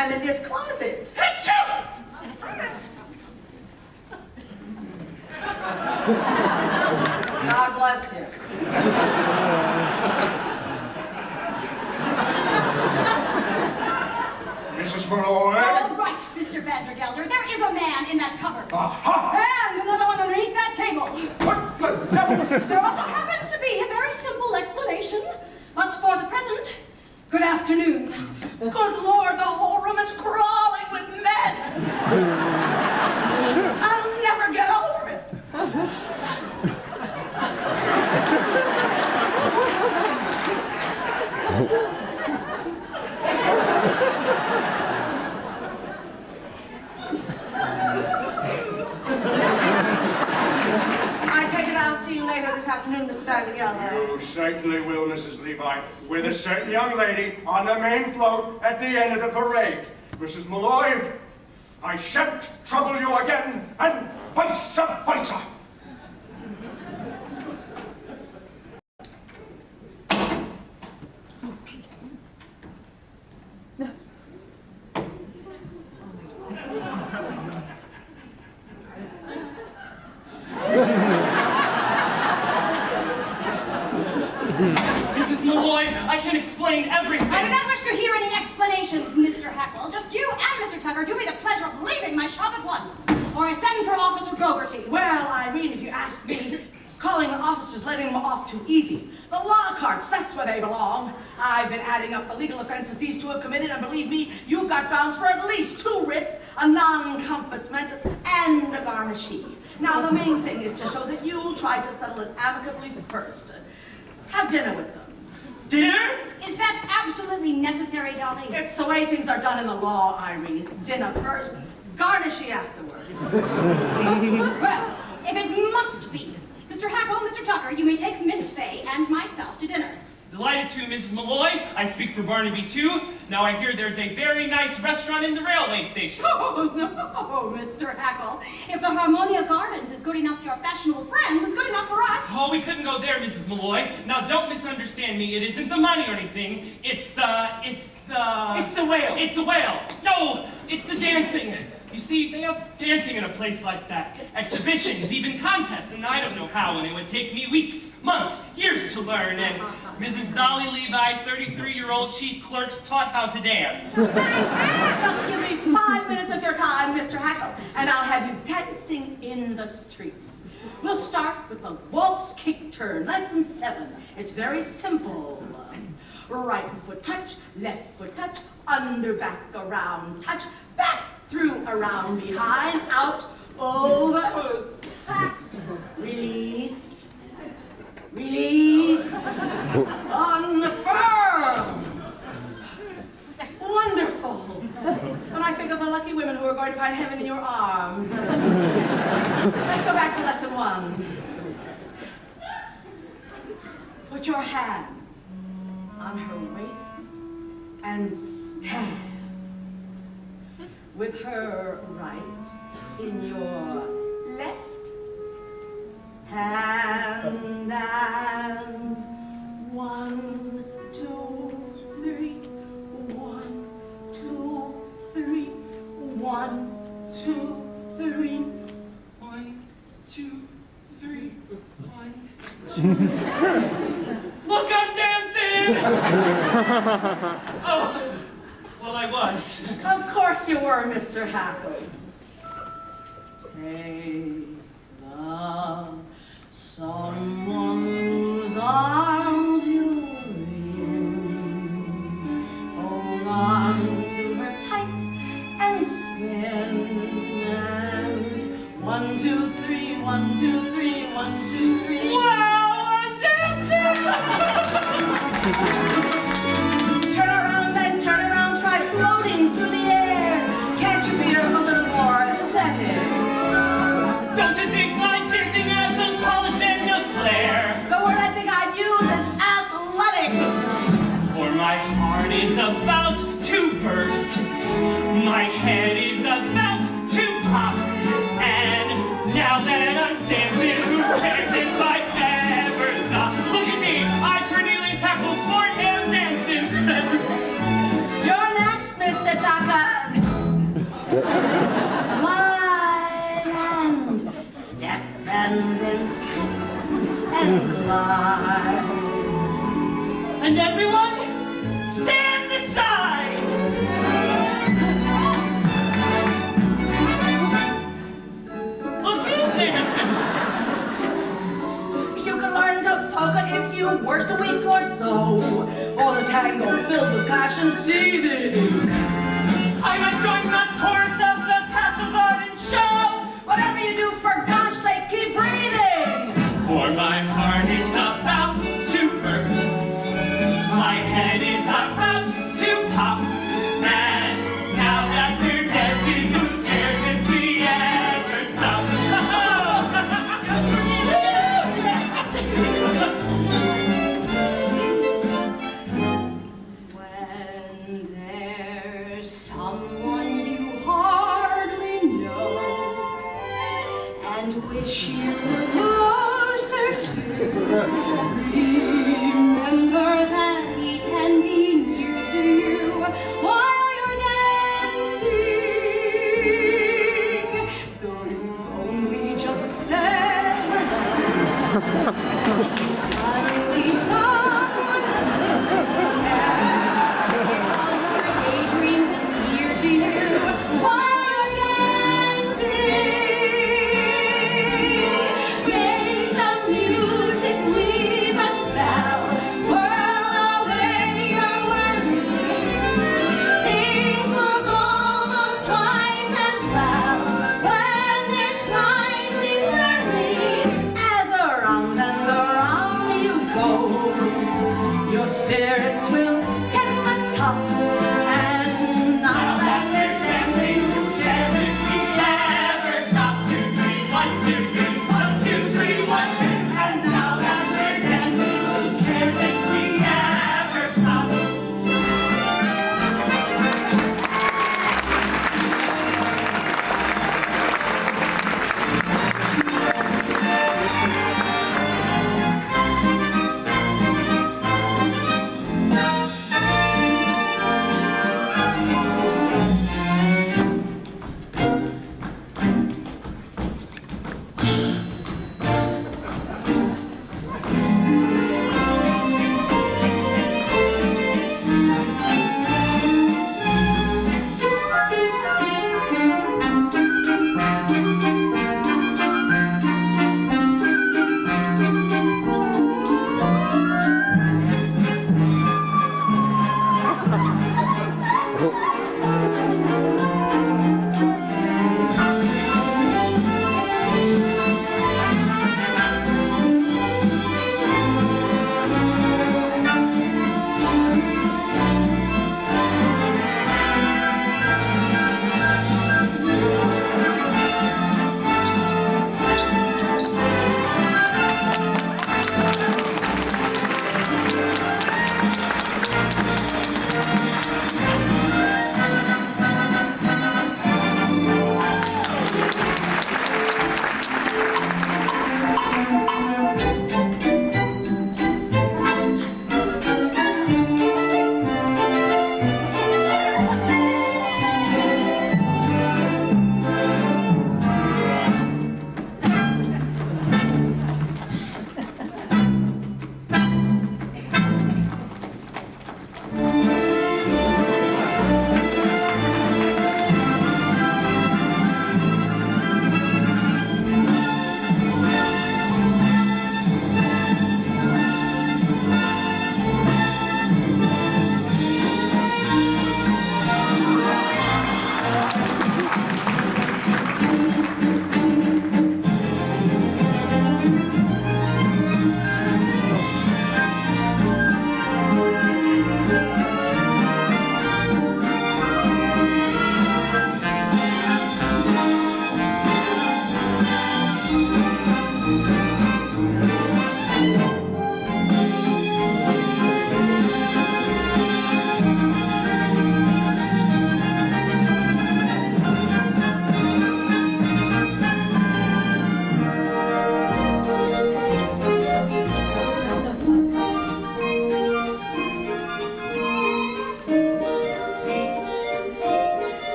stand in this closet. God bless you. Mrs. Malloy? All right, Mr. Vandergelder, there is a man in that cupboard. Aha! And another one underneath that table. What the devil? There also happens to be a very simple explanation. But for the present, good afternoon. Good Lord, the whole room is crawling with men. I'll never get over it. I take it I'll see you later this afternoon, Mr. Vandergelder. You certainly will, Mrs. Levi, with a certain young lady on the main float at the end of the parade. Mrs. Malloy, I shan't trouble you again, and vice versa. Mrs. Malloy, I can explain everything. I do not wish to hear any explanations, Mr. Hackle. Just you and Mr. Tucker do me the pleasure of leaving my shop at once, or I send for Officer Gogarty. Well, Irene, if you ask me, calling the officers letting them off too easy. The law carts, that's where they belong. I've been adding up the legal offenses these two have committed, and believe me, you've got grounds for at least 2 writs, a non-compass mentis, and a garnishee. Now, the main thing is to show that you'll try to settle it amicably first. Have dinner with them. Dinner? Is that absolutely necessary, Dolly? It's the way things are done in the law, Irene. Dinner first, garnishee afterward. Well, if it must be, Mr. Hackle, Mr. Tucker, you may take Miss Fay and myself to dinner. Delighted to, Mrs. Malloy. I speak for Barnaby, too. Now I hear there's a very nice restaurant in the railway station. Oh, no, Mr. Hackle. If the Harmonia Gardens is good enough for your fashionable friends, it's good enough for us. Oh, we couldn't go there, Mrs. Malloy. Now, don't misunderstand me. It isn't the money or anything. It's the whale. It's the whale. No, it's the dancing. You see, they have dancing in a place like that. Exhibitions, even contests, and I don't know how, and it would take me weeks, months, years to learn, and Mrs. Dolly Levi, 33-year-old chief clerk, taught how to dance. Just give me 5 minutes of your time, Mr. Hackle, and I'll have you dancing in the streets. We'll start with the waltz kick turn, lesson 7. It's very simple. Right foot touch, left foot touch, under, back, around, touch, back, through, around, behind, out, over, back, release, release, unfurl. Wonderful. When I think of the lucky women who are going to find heaven in your arms. Let's go back to lesson 1. Put your hand on her waist and stand with her right in your left hand, and 1, 2, 3, 1, 2, 3, 1, 2, 3, 1, 2, 3, 1. Look, I'm dancing! Oh, well, I was. Of course you were, Mr. Hackle. Take love, someone's arms you're in. Hold on to her tight and spin. And 1, 2, 3, 1, 2, 3, 1, 2, 3. Wow, I'm dancing! Turn around, then turn around, try floating through the air. Can't you be a little more aesthetic? Don't you think my dancing has some polish and a flair? The word I think I'd use is athletic. For my heart is about to burst. My head is about to pop. And now that I'm dancing, who cares if I ever stop? Look at me, I Cornelius Hackle sport And everyone, stand aside! Look at there! You can learn to polka if you worked a week or so. Or the tango filled with passion seething. I might join the chorus of the Castle Garden show! Whatever you do, for gosh sake, keep breathing. For my heart is about to burst. My head is about to pop. And now that we're dancing, who cares if we ever stop? When there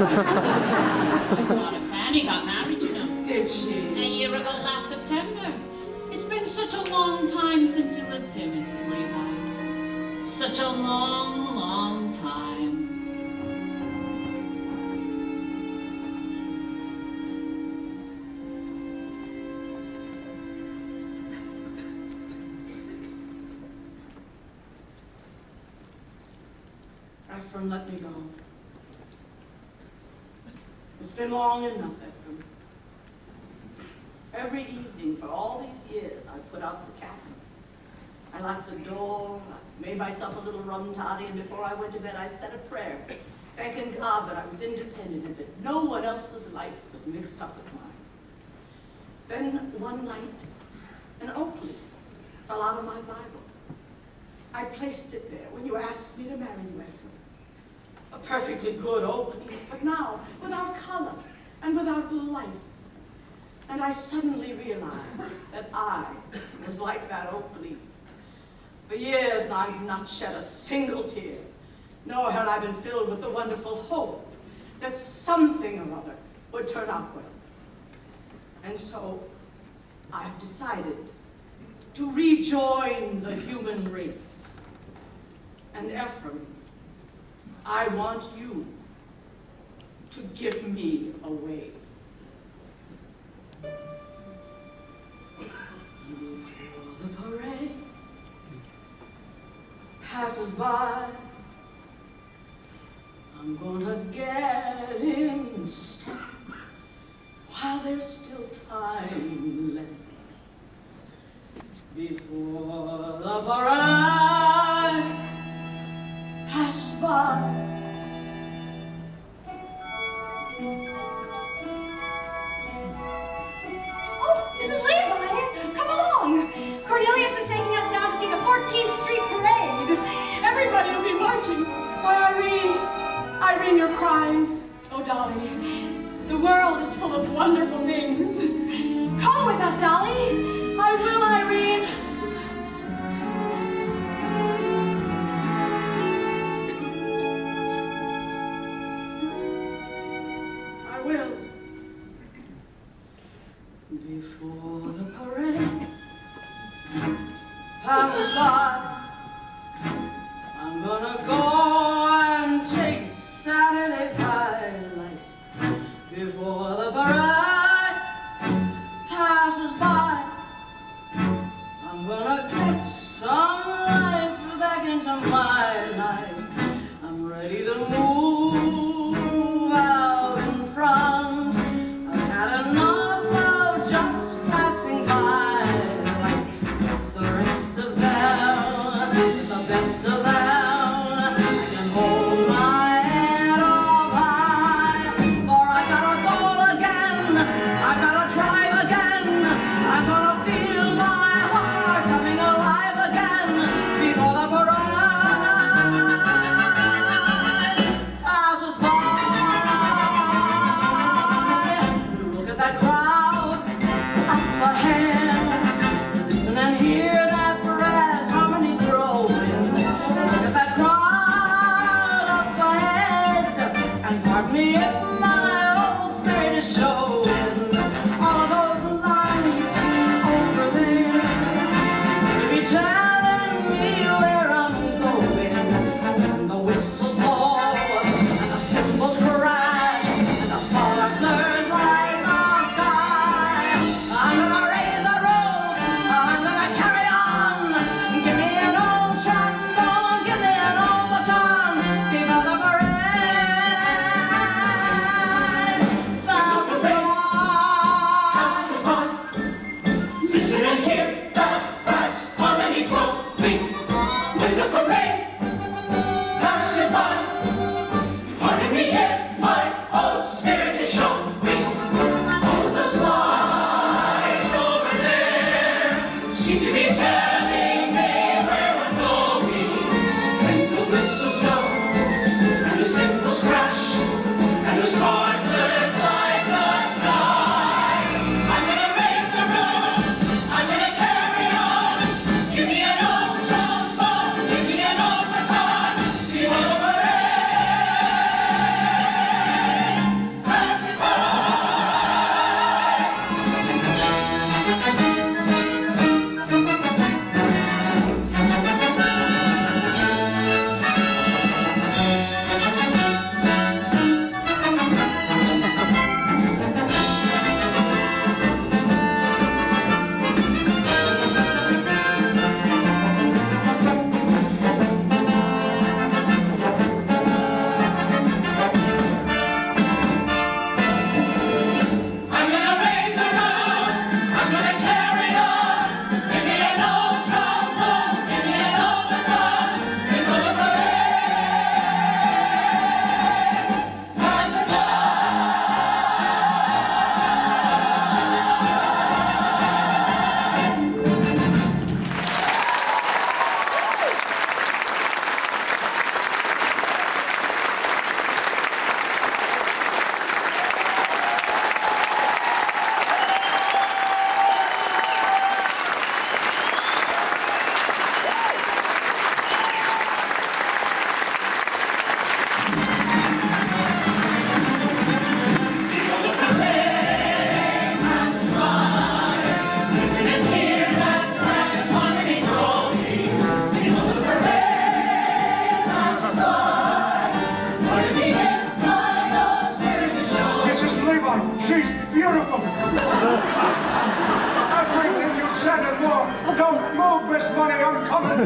daughter Fanny got married, you know. Did she? A year ago last September. It's been such a long time since you lived here, Mrs. Levi. Such a long, long time. Ephraim, let me go. It's been long enough, Ephraim. Every evening for all these years, I put out the candle. I locked the door, I made myself a little rum toddy, and before I went to bed, I said a prayer, thanking God that I was independent and that no one else's life was mixed up with mine. Then one night, an oak leaf fell out of my Bible. I placed it there when you asked me to marry you, Ephraim. A perfectly good oak leaf, but now without color and without life. And I suddenly realized that I was like that oak leaf. For years I've not shed a single tear, nor had I been filled with the wonderful hope that something or other would turn out well. And so I've decided to rejoin the human race. And Ephraim, I want you to give me away. Before the parade passes by, I'm gonna get in step while there's still time left. Before the parade passes by, Mrs. Levi, come along. Cornelius is taking us down to see the 14th Street Parade. everybody will be marching. Why, Irene, you're crying. Oh, Dolly, the world is full of wonderful things. Come with us, Dolly. I will, Irene. I will. Before the parade passes by, I'm gonna go and take Saturday's highlights. Before the parade passes by, I'm gonna get some life back into my life. I'm ready to move out in front. I've had enough of just passing by. Like the rest of them, the best of them, I can hold my head up high. For I gotta go again, I gotta try again, I'm gonna feel my heart coming alive again. Before the parade passes by. Look at that crowd up ahead. Listen and hear that brass harmony growing. Look at that crowd up ahead. And pardon me if my old spirit is showing. All of those lights over there seem to be telling me where I'm going. And the whistles blow, and the cymbals crash, and the sparklers light the sky. I'm gonna raise the roof, I'm gonna carry on. Give me an old trombone, give me an old baton. Before the parade passes by. Listen and hear that brass harmony growing when the parade passes by. Pardon me if my old spirit is showing. All those lights over there seem to be telling me where I'm going. When the whistles blow and the cymbals crash and the sparklers light the sky, I'm gonna raise the roof, I'm gonna carry on. Give me an old trombone, give me an old baton. Before the parade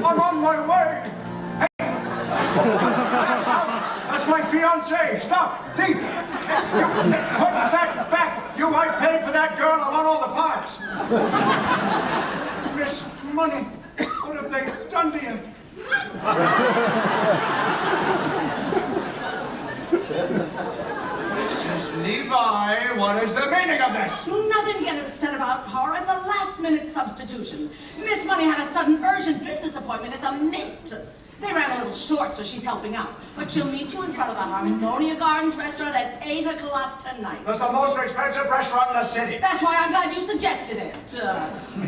I'm on my way. Hey. That's my fiancée. Stop. Thief. Put that back. You I paid for that girl. I want all the parts. Miss Money, what have they done to you? Mrs. Levi, what is the meaning of this? Nothing to get upset about, Horror. It's a last-minute substitution. Miss Money had a sudden urgent business appointment at the Mint. They ran a little short, so she's helping out. But she'll meet you in front of the Harmonia Gardens restaurant at 8 o'clock tonight. That's the most expensive restaurant in the city. That's why I'm glad you suggested it.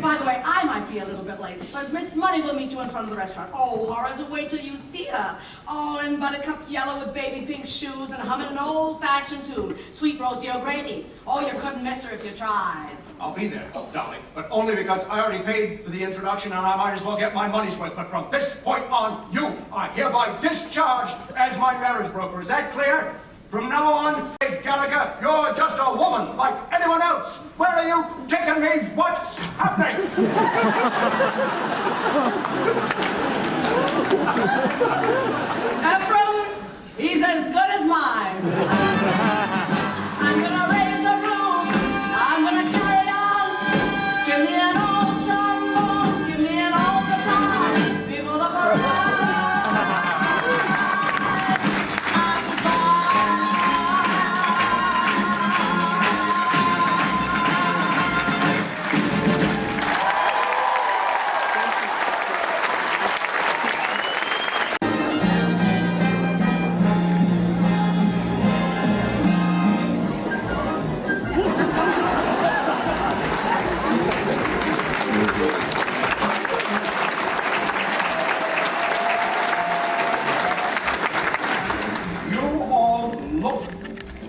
By the way, I might be a little bit late, but Miss Money will meet you in front of the restaurant. Oh, Horace, wait till you see her. Oh, in buttercup yellow with baby pink shoes and humming an old-fashioned tune. Sweet Rosie O'Grady. Oh, you couldn't miss her if you tried. I'll be there, darling, but only because I already paid for the introduction and I might as well get my money's worth. But from this point on, you are hereby discharged as my marriage broker. Is that clear? From now on, hey, Gallagher, you're just a woman like anyone else. Where are you taking me? What's happening? Ephraim, he's as good as mine. I'm gonna raise the roof. I'm gonna carry on. Give me an old trombone. Give me an old guitar. People look around.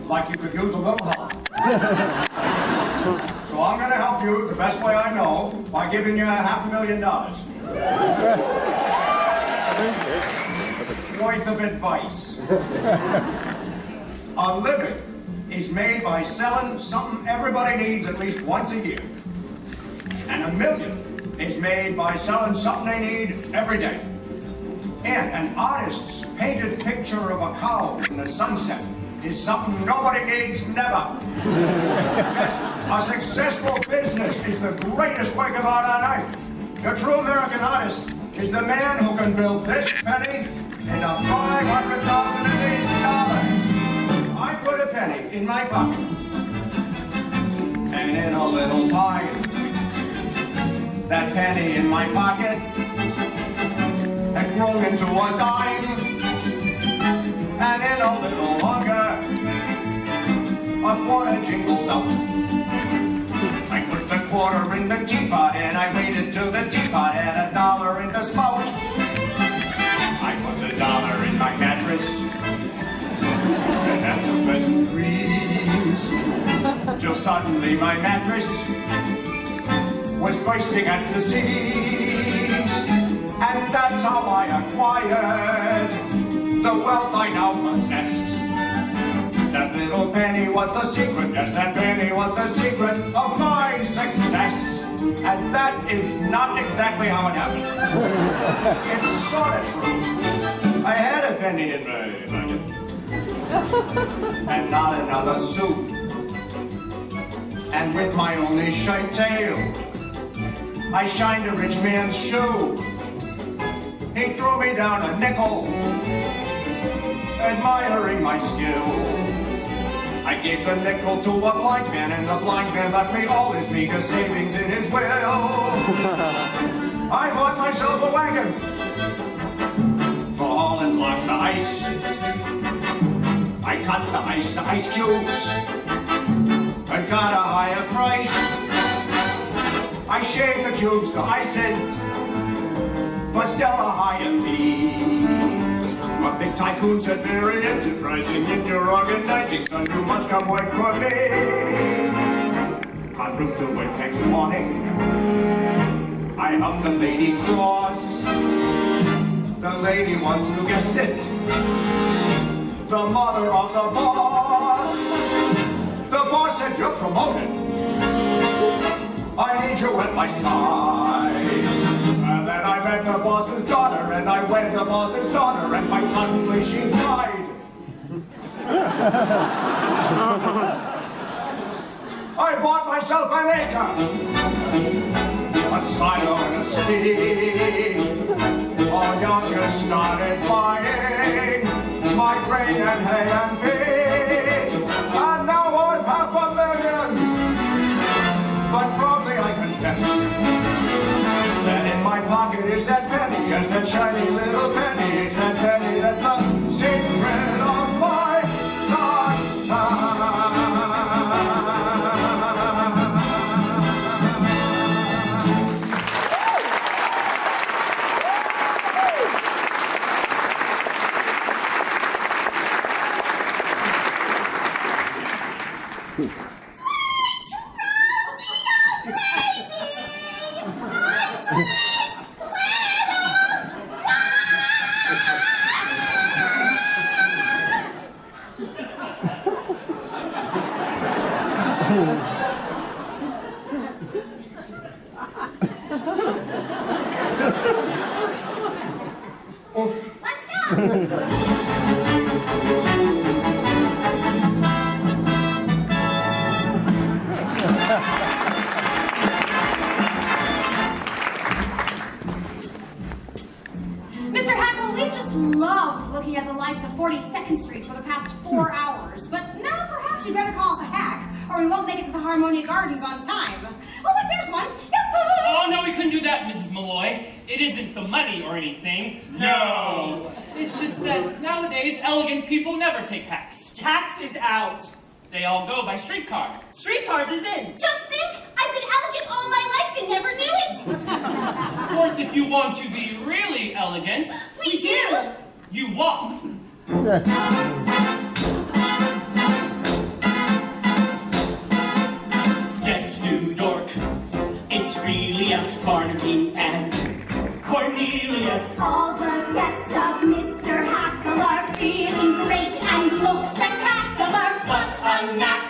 Like you could use a little help. So I'm going to help you the best way I know by giving you $500,000 worth of advice. A living is made by selling something everybody needs at least once a year. And $1 million is made by selling something they need every day. And an artist's painted picture of a cow in the sunset is something nobody needs never. A successful business is the greatest work of art on earth. The true American artist is the man who can build this penny into $500,000 of these dollars. I put a penny in my pocket, and in a little time, that penny in my pocket had grown into a dime. And in a little longer, a quarter jingled up. I put the quarter in the teapot, and I waited till the teapot had $1 in the spout. I put the $1 in my mattress, and had some pleasant dreams. Till suddenly my mattress was bursting at the seams. And that's how I acquired the wealth I now possess. That little penny was the secret, yes, that penny was the secret of my success. And that is not exactly how it happened. It's sort of true. I had a penny in my pocket, and not another suit. And with my only shirt tail, I shined a rich man's shoe. He threw me down a nickel, admiring my skill. I gave the nickel to a blind man, and the blind man left me all his meager savings in his will. I bought myself a wagon for hauling blocks of ice. I cut the ice to ice cubes and got a higher price. I shaved the cubes to ices, but still a higher fee. But big tycoons are very enterprising in your organizing, so you must come work for me. En route to work next morning, I hung the lady cross. The lady was, you guessed it, the mother of the boss. The boss said, you're promoted. I need you at my side. And then I met the boss's daughter. the boss's daughter, and quite suddenly she died. I bought myself an acre, a silo and a steam. All Yonkers started buying my grain and hay and feed. And now I'm $500,000. But proudly I confess that in my pocket is that penny, yes, that shiny little penny. It's that penny that's the secret of my success. Mr. Hackle, we've just loved looking at the lights of 42nd Street for the past 4 hours, but now perhaps you better call off a hack, or we won't make it to the Harmonia Gardens on time. Oh, but there's one. Oh, no, we couldn't do that, Mrs. Malloy. It isn't the money or anything. No. It's just that nowadays, elegant people never take hacks. Tax is out. They all go by streetcar. Streetcars is in. Just think, I've been elegant all my life and never knew it. Of course, if you want to be really elegant, We do. you walk. Yes, New York, it's really us, Barnaby and Cornelius. All the guests of Mr. Hackle are feeling great and look spectacular. What a knack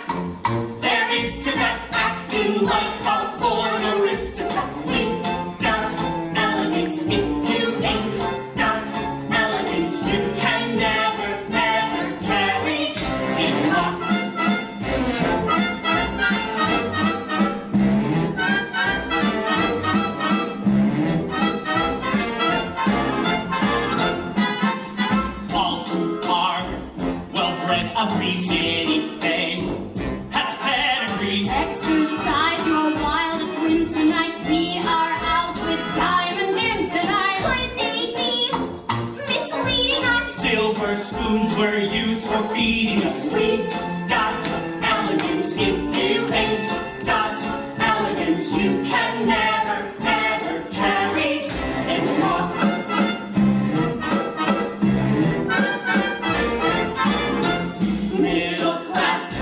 there is to that acting like a born aristocrat. We've got elegance. If you ain't got elegance, you can never, never carry it off. All too hard, well-bred, a breed anything. Has pedigree. Exercise your wildest whims tonight. We are out with diamond in tonight. Could they be misleading us? Silver spoons were used for feeding us. We've got elegance. If you ain't got elegance, you can never, never carry it off. Middle class,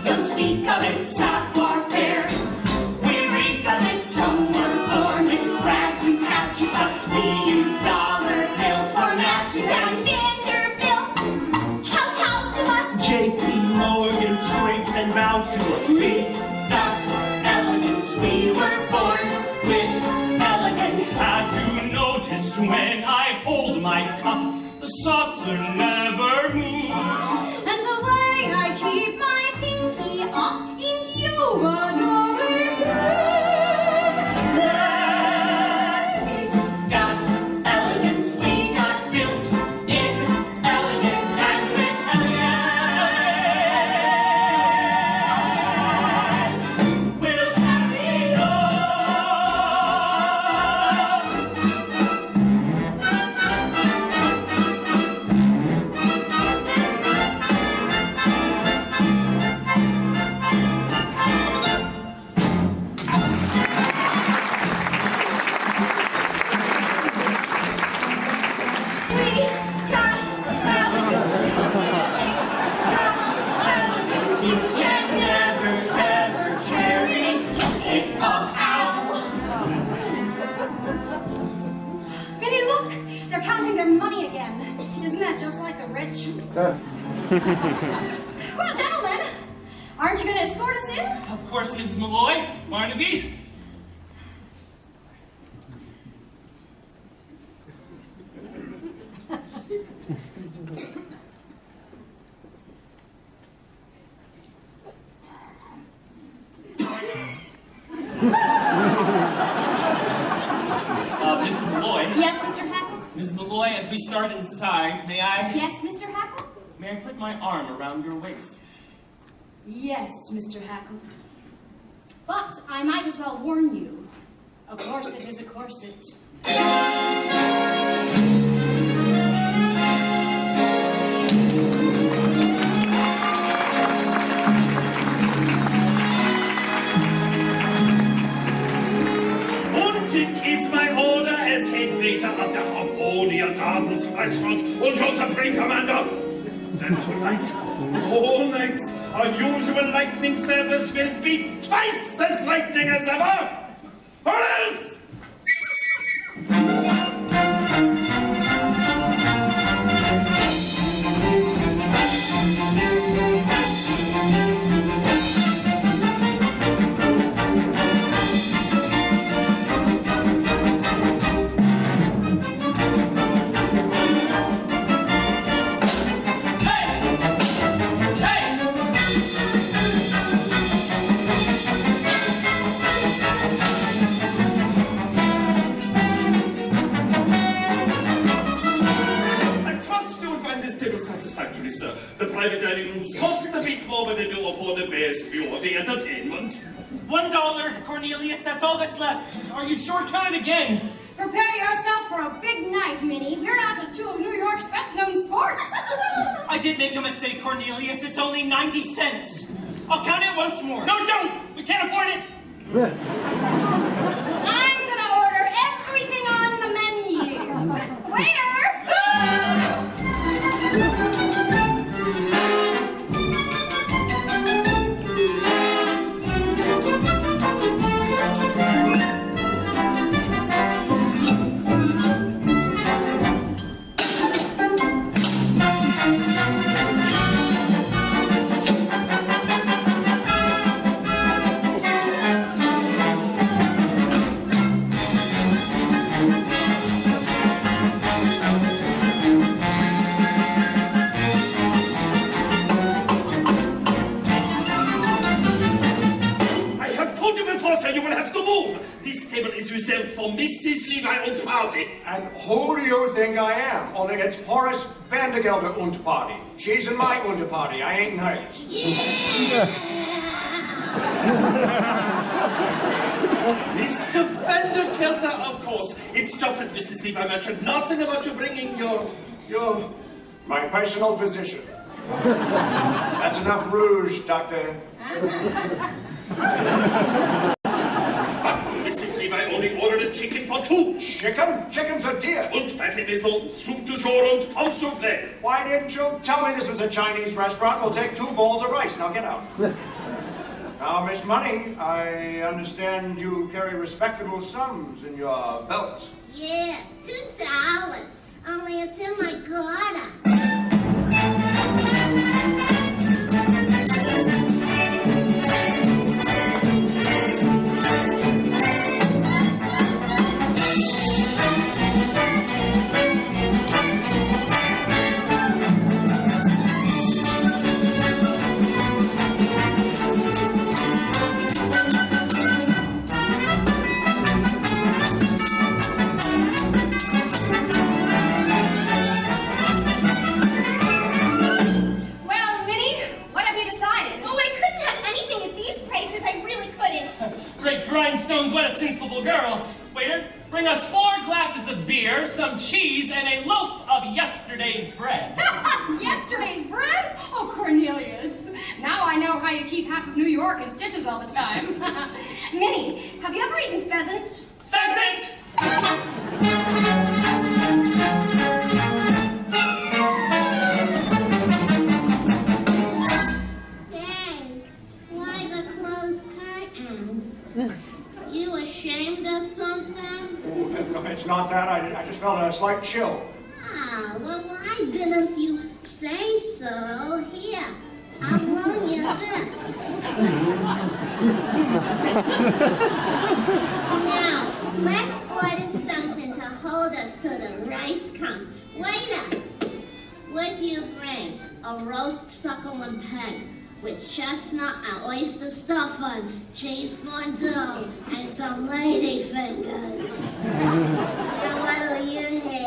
don't speak of it, savoir faire. We reek of it, someone born with rags and patches, but we use dollar bills for matches and Vanderbilt, kowtow to us. J.P. Morgan scrapes and bows to us. We got elegance. We were born with elegance. Have you noticed when I hold my cup, the saucer never moves? And the way I keep my pinky up into you adoring Got elegance. We got built in elegance and with elegance. We'll carry it on. You can never, ever carry it all out. Vinny, look! They're counting their money again. Isn't that just like the rich? Well, gentlemen, aren't you going to escort us in? Of course, Mrs. Malloy. Barnaby. Mrs. Malloy. Yes, Mr. Hackle? Mrs. Malloy, as we start inside, may I? Yes, Mr. Hackle? May I put my arm around your waist? Yes, Mr. Hackle. But I might as well warn you. A corset is a corset. Of the Harmonia Gardens restaurant und your Supreme Commander. Then tonight, all night, our usual lightning service will be twice as lightning as ever. Or else! Private dining rooms cost a bit more than they do for the best view of the entertainment. $1, Cornelius, that's all that's left. Are you sure? Count it again. Prepare yourself for a big night, Minnie. We're not the two of New York's best-known sports. I did make a mistake, Cornelius. It's only 90 cents. I'll count it once more. No, don't! We can't afford it. I'm gonna order everything on the menu. Waiter! For Mrs. Levi und Party. And who do you think I am? Only it's Horace Vandergelder und Party. She's in my Unterparty. I ain't in hers. Mr. Vandergelder, of course. It's just that Mrs. Levi mentioned nothing about you bringing your... My personal physician. That's enough rouge, Doctor. I only ordered a chicken for two. Chicken? Chicken's a deer. Und Bette maison, soup du jour und pomme soufflé. Why didn't you tell me this was a Chinese restaurant? We'll take 2 bowls of rice. Now get out. Now, Miss Money, I understand you carry respectable sums in your belt. Yeah, $2. Only it's in my garter. What a sensible girl. Waiter, bring us 4 glasses of beer, some cheese, and a loaf of yesterday's bread. Yesterday's bread? Oh, Cornelius. Now I know how you keep half of New York in stitches all the time. Minnie, have you ever eaten pheasant? Pheasant! Dang, why the closed curtains? You ashamed of something? Oh, it's not that. I just felt a slight chill. Ah, well, why didn't you say so? Here, I'll loan you this. Now, let's order something to hold us till the rice comes. Waiter, what do you bring? A roast succulent hen, with chestnut and oyster stuffing, cheese fondue, and some lady fingers. Now what'll you have?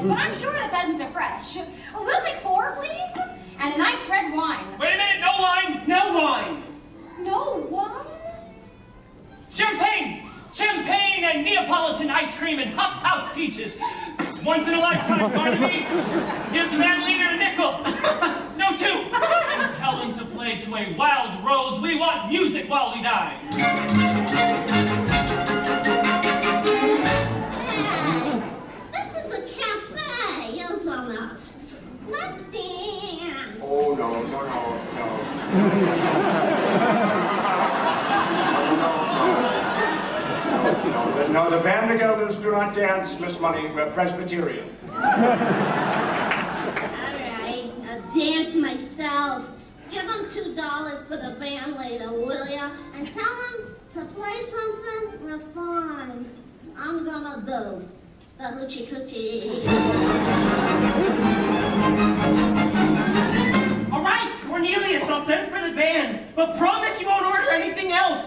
But I'm sure the pheasants are fresh. Oh, we'll take 4, please. And a nice red wine. Wait a minute, no wine! No wine! No wine? Champagne! Champagne and Neapolitan ice cream and hot house peaches. Once in a lifetime, Barnaby. Give the band leader a nickel. No, 2. And tell them to play to a wild rose. We want music while we die. Let's dance. Oh, no. No, the Vandergelters do not dance, Miss Money. We're Presbyterian. All right, I'll dance myself. Give them $2 for the band leader, will ya? And tell them to play something refined. I'm gonna do the hoochie coochie. All right, Cornelius, I'll send for the band, but promise you won't order anything else.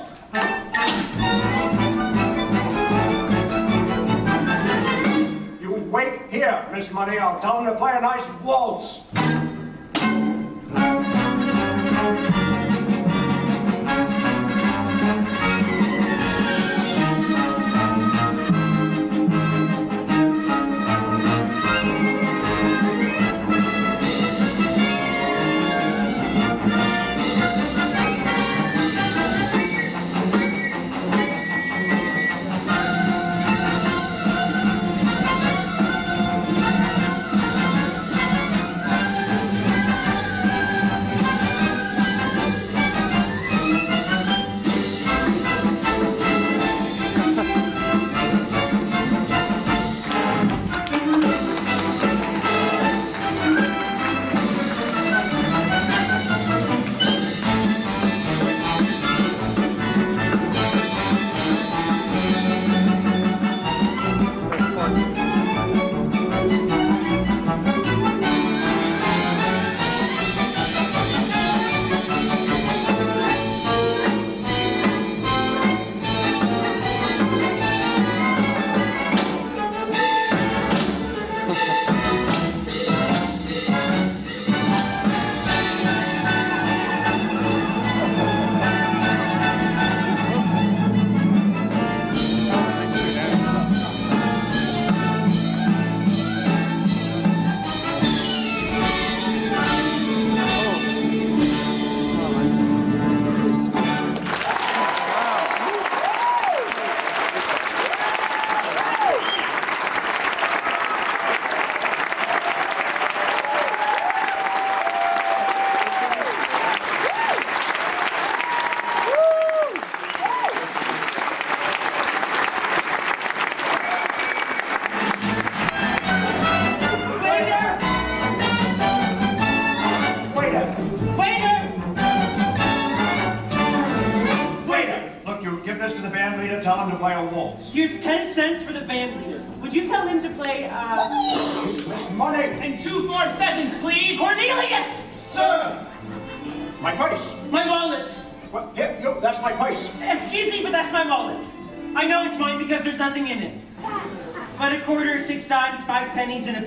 You wait here, Miss Money. I'll tell them to play a nice waltz. Tell him to play a waltz. Here's 10 cents for the band leader. Would you tell him to play, Money! And 2 more pheasants, please! Cornelius! Sir! My purse! My wallet! What? Here, you, that's my purse. Excuse me, but that's my wallet. I know it's mine because there's nothing in it. But a quarter, 6 dimes, 5 pennies, and a...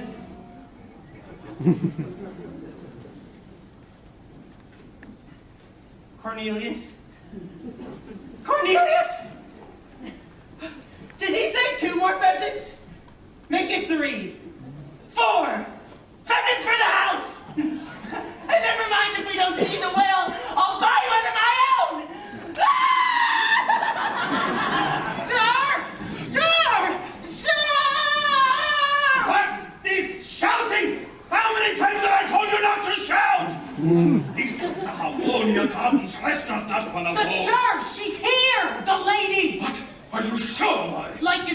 Cornelius? Cornelius! Did he say 2 more pheasants? Make it 3. 4! Pheasants for the house!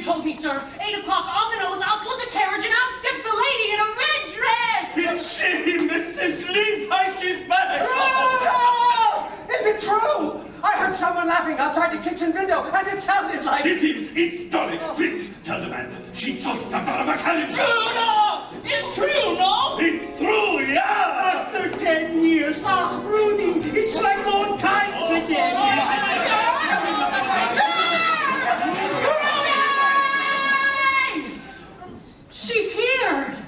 you told me, sir. 8 o'clock on the nose, I'll pull the carriage and I'll stick the lady in a red dress. It's she, Mrs. Levi, she's back. Oh, is it true? I heard someone laughing outside the kitchen window, and it sounded like... It's Dolly. Please, tell the man. She just got out of a carriage. True, no! It's true, no? It's true, yeah! After 10 years. Ah, Rudy, it's like old times again. She's here.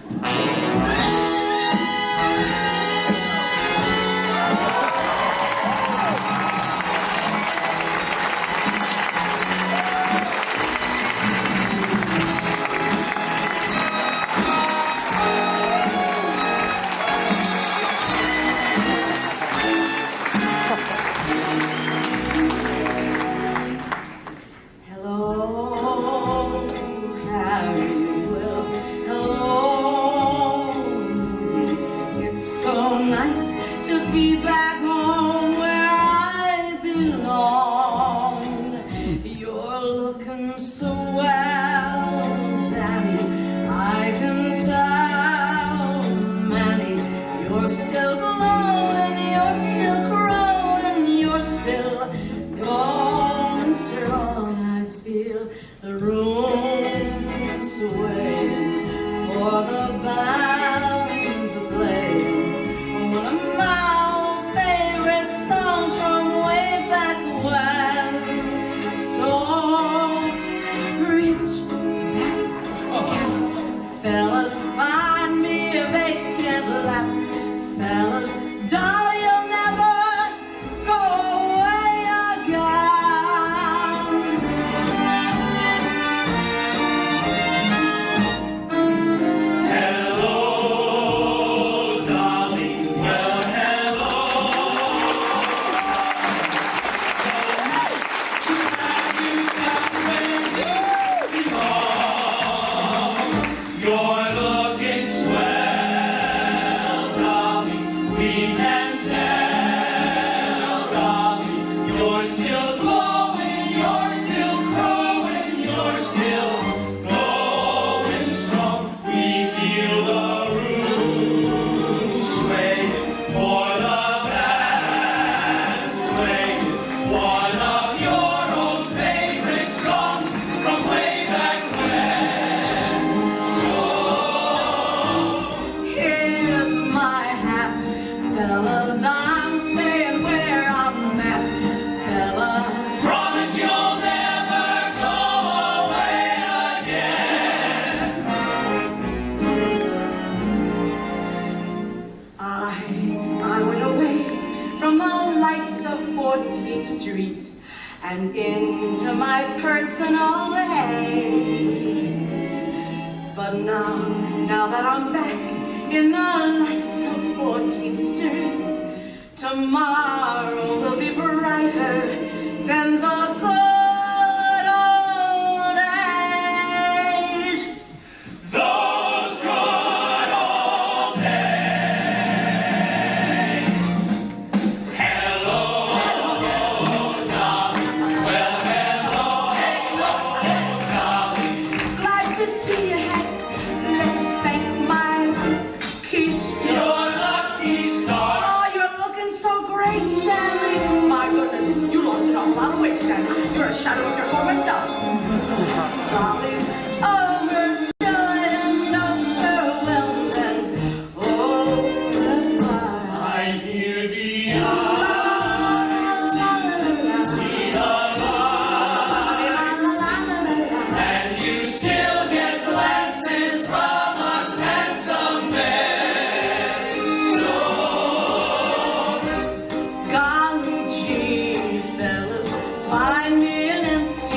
And into my personal way. But now that I'm back in the lights of 14th Street, tomorrow will be brighter than the good old days. Those good old days. Hello, Dolly. Well, hello, Dolly. Glad to see you, Hank. Let's thank my lucky star. Your lucky star. Oh, you're looking so great, Stanley. My goodness, you lost an awful lot of weight, Stanley. You're a shadow of your former self. Dolly's overjoyed and overwhelmed and overflowed. I hear the and you still get glances from a handsome man. Golly gee, fellas, find me an empty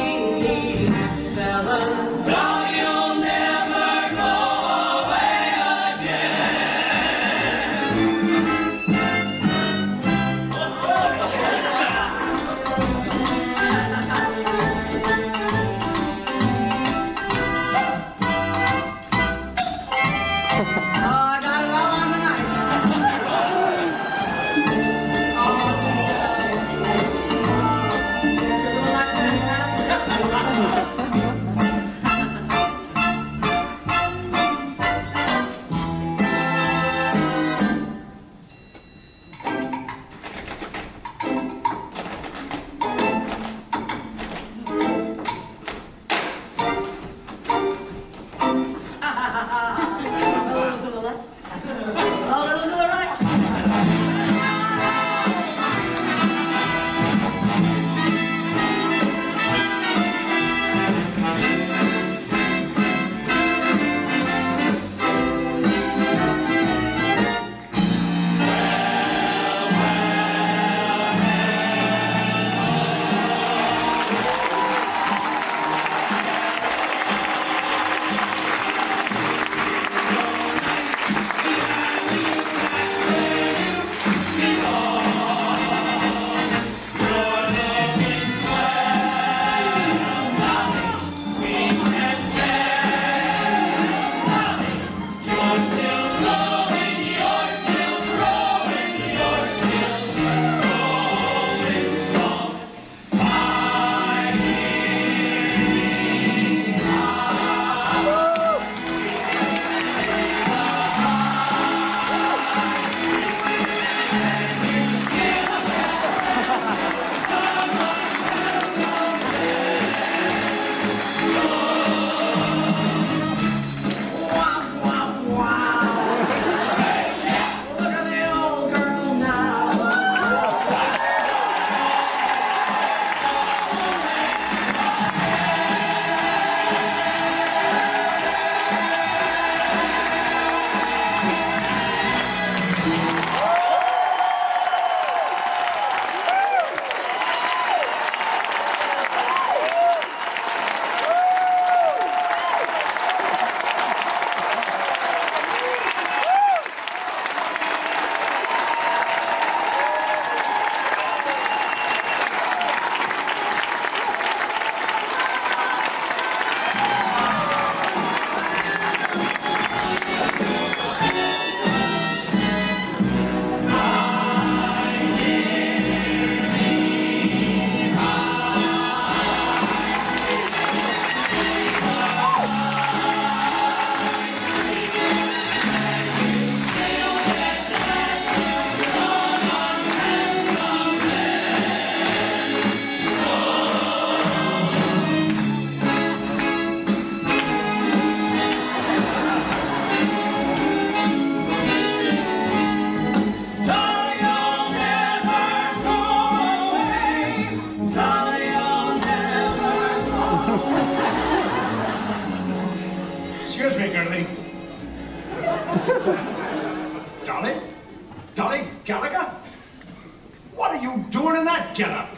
get up.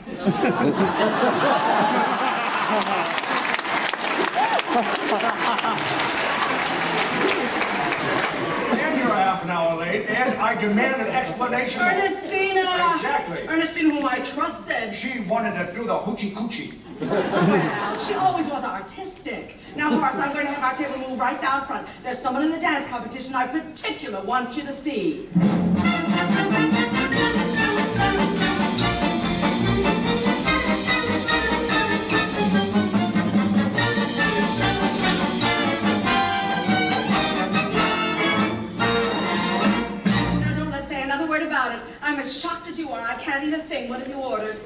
And you're half an hour late, and I demand an explanation. Ernestina! Exactly. Ernestina, whom I trusted. She wanted to do the hoochie coochie. Well, she always was artistic. Now, Horace, I'm going to have our table move right down front. There's someone in the dance competition I particularly want you to see. I'm as shocked as you are. I can't eat a thing. What have you ordered?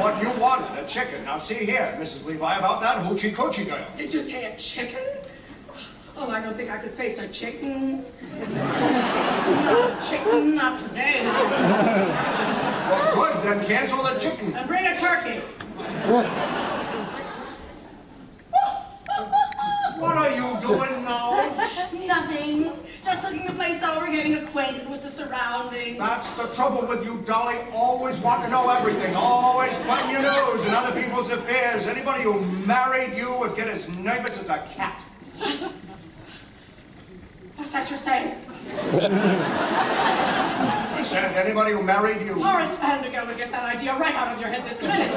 What you wanted, a chicken. Now, see here, Mrs. Levi, about that hoochie coochie girl. Did you say a chicken? Oh, I don't think I could face a chicken. Not a chicken, not today. Well, good, then cancel the chicken. And bring a turkey. What are you doing now? Nothing. Just looking the place over, getting acquainted with the surroundings. That's the trouble with you, Dolly. Always want to know everything. Always putting your nose in other people's affairs. Anybody who married you would get as nervous as a cat. What's that you're saying? I said anybody who married you. Horace Vanderbilt will get that idea right out of your head this minute.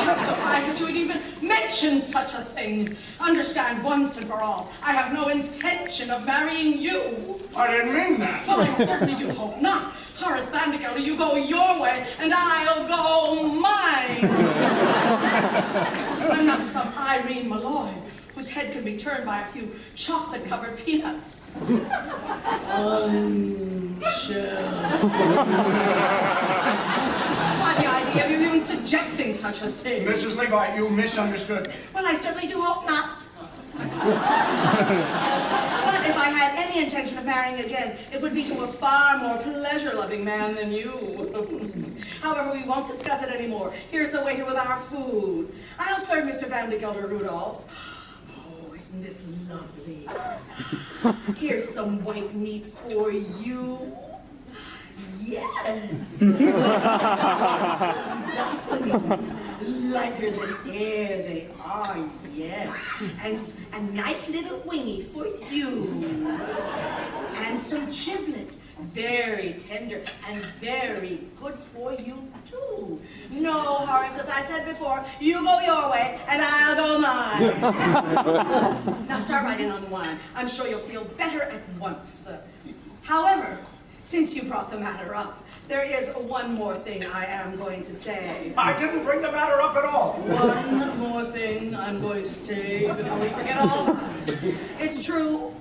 I'm surprised that you would even mention such a thing. Understand once and for all, I have no intention of marrying you. I didn't mean that. Well, I certainly do hope not. Horace Vanderbilt, you go your way, and I'll go mine. I'm not some Irene Malloy, whose head can be turned by a few chocolate-covered peanuts. Why, the idea of you even suggesting such a thing? Mrs. Levi, you misunderstood me. Well, I certainly do hope not. But if I had any intention of marrying again, it would be to a far more pleasure-loving man than you. However, we won't discuss it anymore. Here's the waiter with our food. I'll serve Mr. Van de Gelder, Rudolph. Oh, isn't this lovely? Here's some white meat for you. Yes. Lighter than air they are, yes. And a nice little wingy for you. And some giblets, very tender and very good for you, too. No, Horace, as I said before, you go your way and I'll go mine. Now start right in on the wine. I'm sure you'll feel better at once. However, since you brought the matter up, there is one more thing I am going to say. I didn't bring the matter up at all. One more thing I'm going to say before we forget all about it. It's true.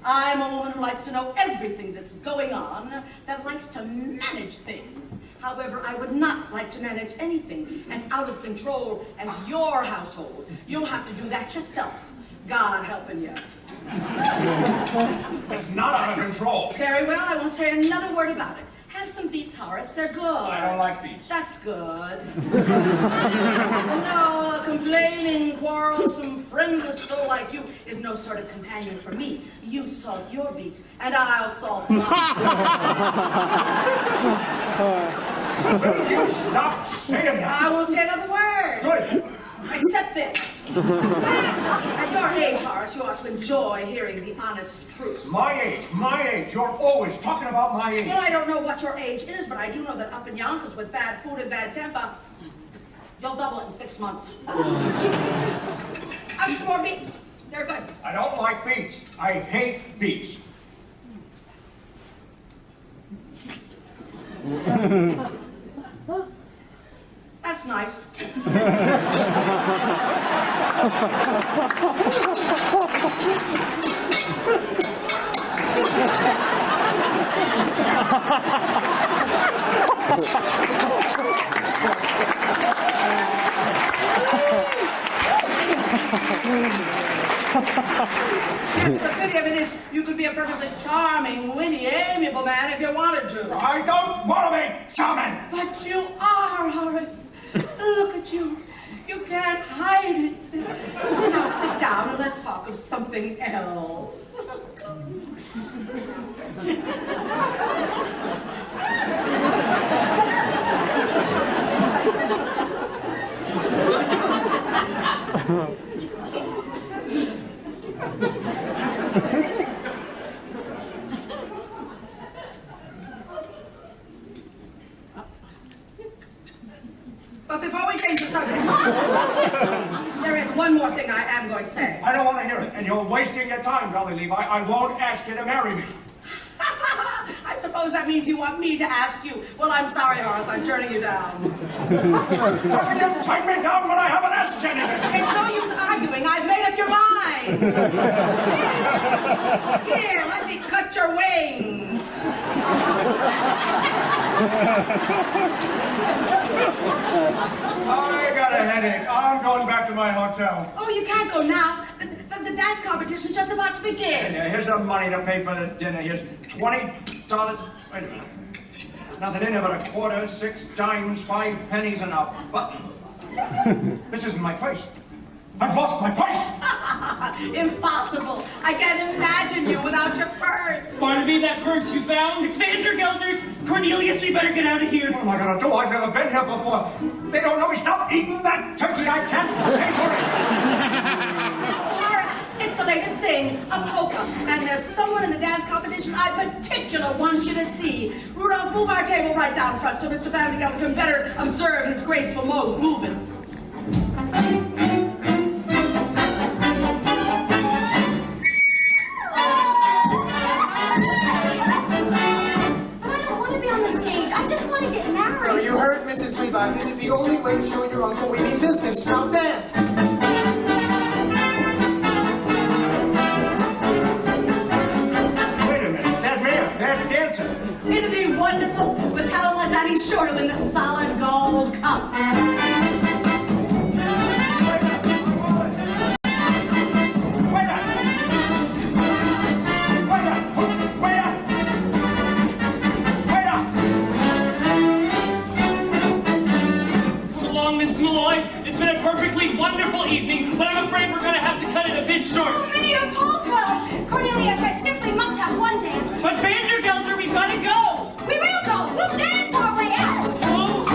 I'm a woman who likes to know everything that's going on, that likes to manage things. However, I would not like to manage anything as out of control as your household. You'll have to do that yourself. God helping you. It's not out of control. Very well, I won't say another word about it. Have some beets, Horace. They're good. I don't like beets. That's good. No, a complaining, quarrelsome, friendless soul like you is no sort of companion for me. You salt your beets, and I'll salt mine. Will you stop saying that? I won't say another word. Good. Except this. At your age, Horace, you ought to enjoy hearing the honest truth. My age. You're always talking about my age. Well, I don't know what your age is, but I do know that up in Yonkers with bad food and bad temper, you'll double it in 6 months. Have some more beets. They're good. I don't like beets. I hate beets. That's nice. The pity of it is, you could be a perfectly charming, winny, amiable man if you wanted to. I don't want to be charming. But you are, Horace. Look at you. You can't hide it. Now sit down and let's talk of something else. But before we change the subject, there is one more thing I am going to say. I don't want to hear it, and you're wasting your time, Dolly Levi. I won't ask you to marry me. I suppose that means you want me to ask you. Well, I'm sorry, Horace, I'm turning you down. How can you take me down when I haven't asked anything? It's no use arguing. I've made up your mind. Here, let me cut your wings. I got a headache. I'm going back to my hotel. Oh, you can't go now. The dance competition's just about to begin. Yeah, here's the money to pay for the dinner. Here's $20. Wait a minute. Nothing in there but a quarter, 6 dimes, 5 pennies, and a button. This isn't my place. I've lost my place. Impossible. I can't imagine you without your purse. Barnaby, that purse you found? It's Vandergelder's. Cornelius, we better get out of here. What am I going to do? I've never been here before. They don't know me. Stop eating that turkey. I can't pay for it. It's the latest thing, a polka. And there's someone in the dance competition I particularly want you to see. Rudolph, move our table right down front so Mr. Vandergelder can better observe his graceful movements. You heard Mrs. Levi. This is the only way to show your uncle we mean business. Now dance. Wait a minute. They're dancing. Isn't he wonderful? With talent like that, he's sure to win the solid gold cup. Wonderful evening, but I'm afraid we're going to have to cut it a bit short. Oh, many a polka! Cornelius, I simply must have one dance. But Vandergelder, we've got to go. We will go. We'll dance our way out. Oh.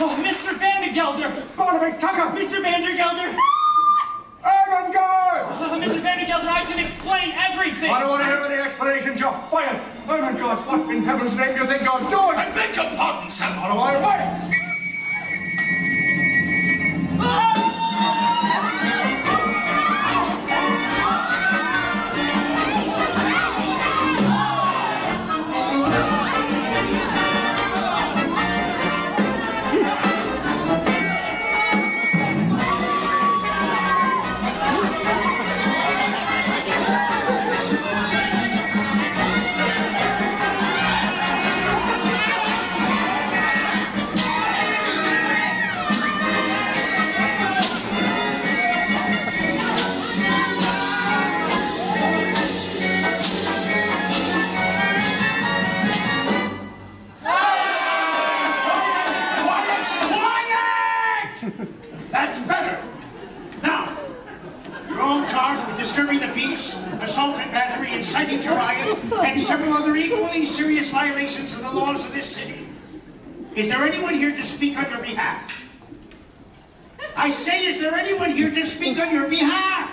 Oh, Mr. Vandergelder! Barnaby Tucker! Mr. Vandergelder! Ermengarde! Mr. Vandergelder, I can explain everything! I don't want to hear any explanations. You're fired. Ermengarde, what in heaven's name do you think you're doing? I beg your pardon, sir. Out of my way! violations of the laws of this city. Is there anyone here to speak on your behalf? I say, is there anyone here to speak on your behalf?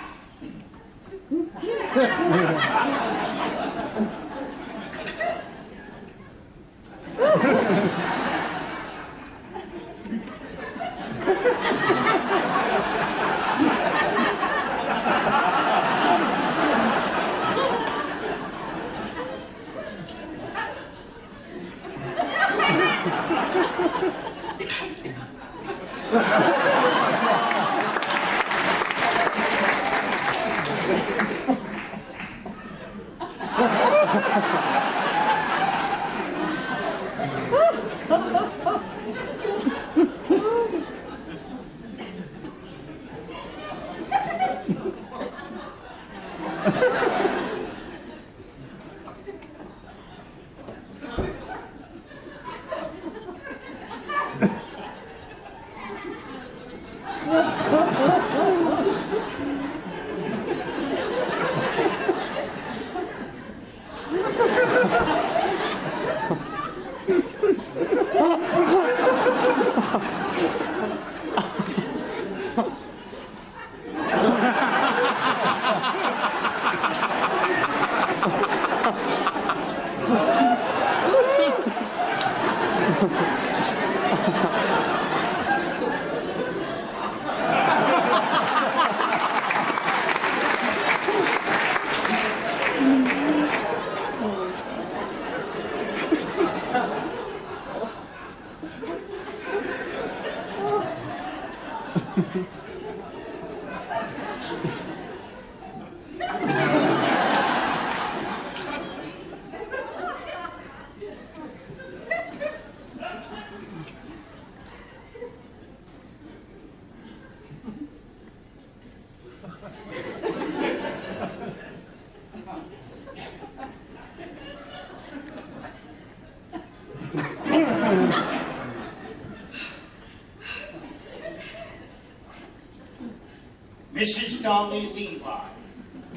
Mrs. Dolly Levi,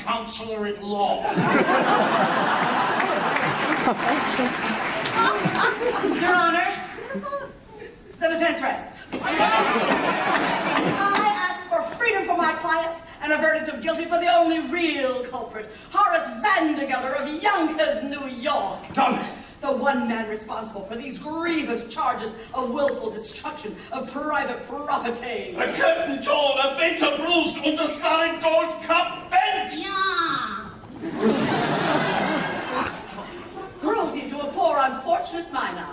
counselor at law. Your Honor, the defense rests. I ask for freedom for my client and a verdict of guilty for the only real culprit, Horace Vandegelder of Yonkers, New York. Dolly! The one man responsible for these grievous charges of willful destruction of private property. A curtain torn, a Bette bruised, und a solid gold cup bent! Yeah. Cruelty to a poor unfortunate minor.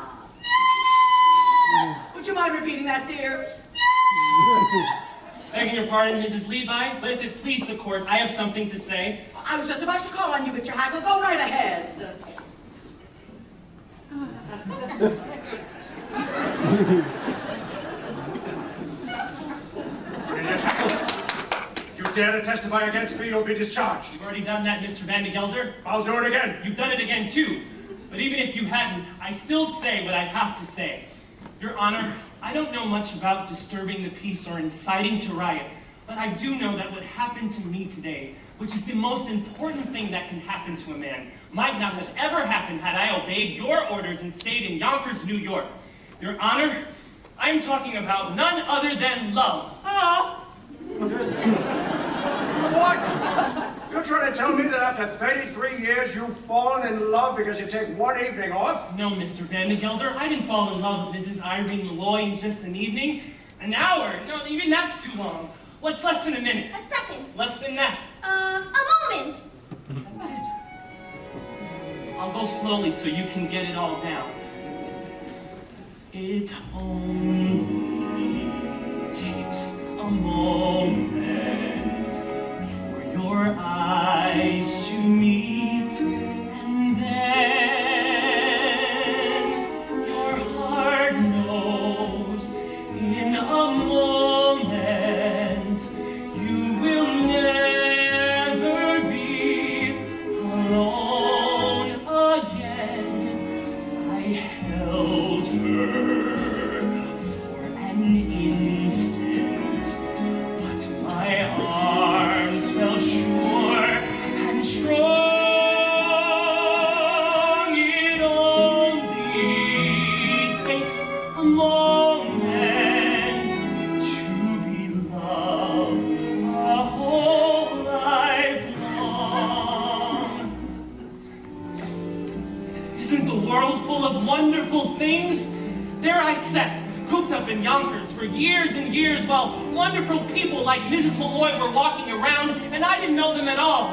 Would you mind repeating that, dear? Begging your pardon, Mrs. Levi, but if it please the court, I have something to say. I was just about to call on you, Mr. Hagel. Go right ahead. If you dare to testify against me, you'll be discharged. You've already done that, Mr. Vandegelder. I'll do it again. You've done it again, too. But even if you hadn't, I still say what I have to say. Your Honor, I don't know much about disturbing the peace or inciting to riot, but I do know that what happened to me today, which is the most important thing that can happen to a man, might not have ever happened had I obeyed your orders and stayed in Yonkers, New York. Your Honor, I'm talking about none other than love. Oh. What? You're trying to tell me that after 33 years you've fallen in love because you take one evening off? No, Mr. Vandegelder, I didn't fall in love with Mrs. Irene Malloy in just an evening. An hour? No, even that's too long. What's less than a minute? A second. Less than that. A moment. I'll go slowly so you can get it all down. It only takes a moment for your eyes to meet, and then your heart knows in a moment you will never be alone again. I held her wonderful things. There I sat, cooped up in Yonkers for years and years while wonderful people like Mrs. Malloy were walking around, and I didn't know them at all.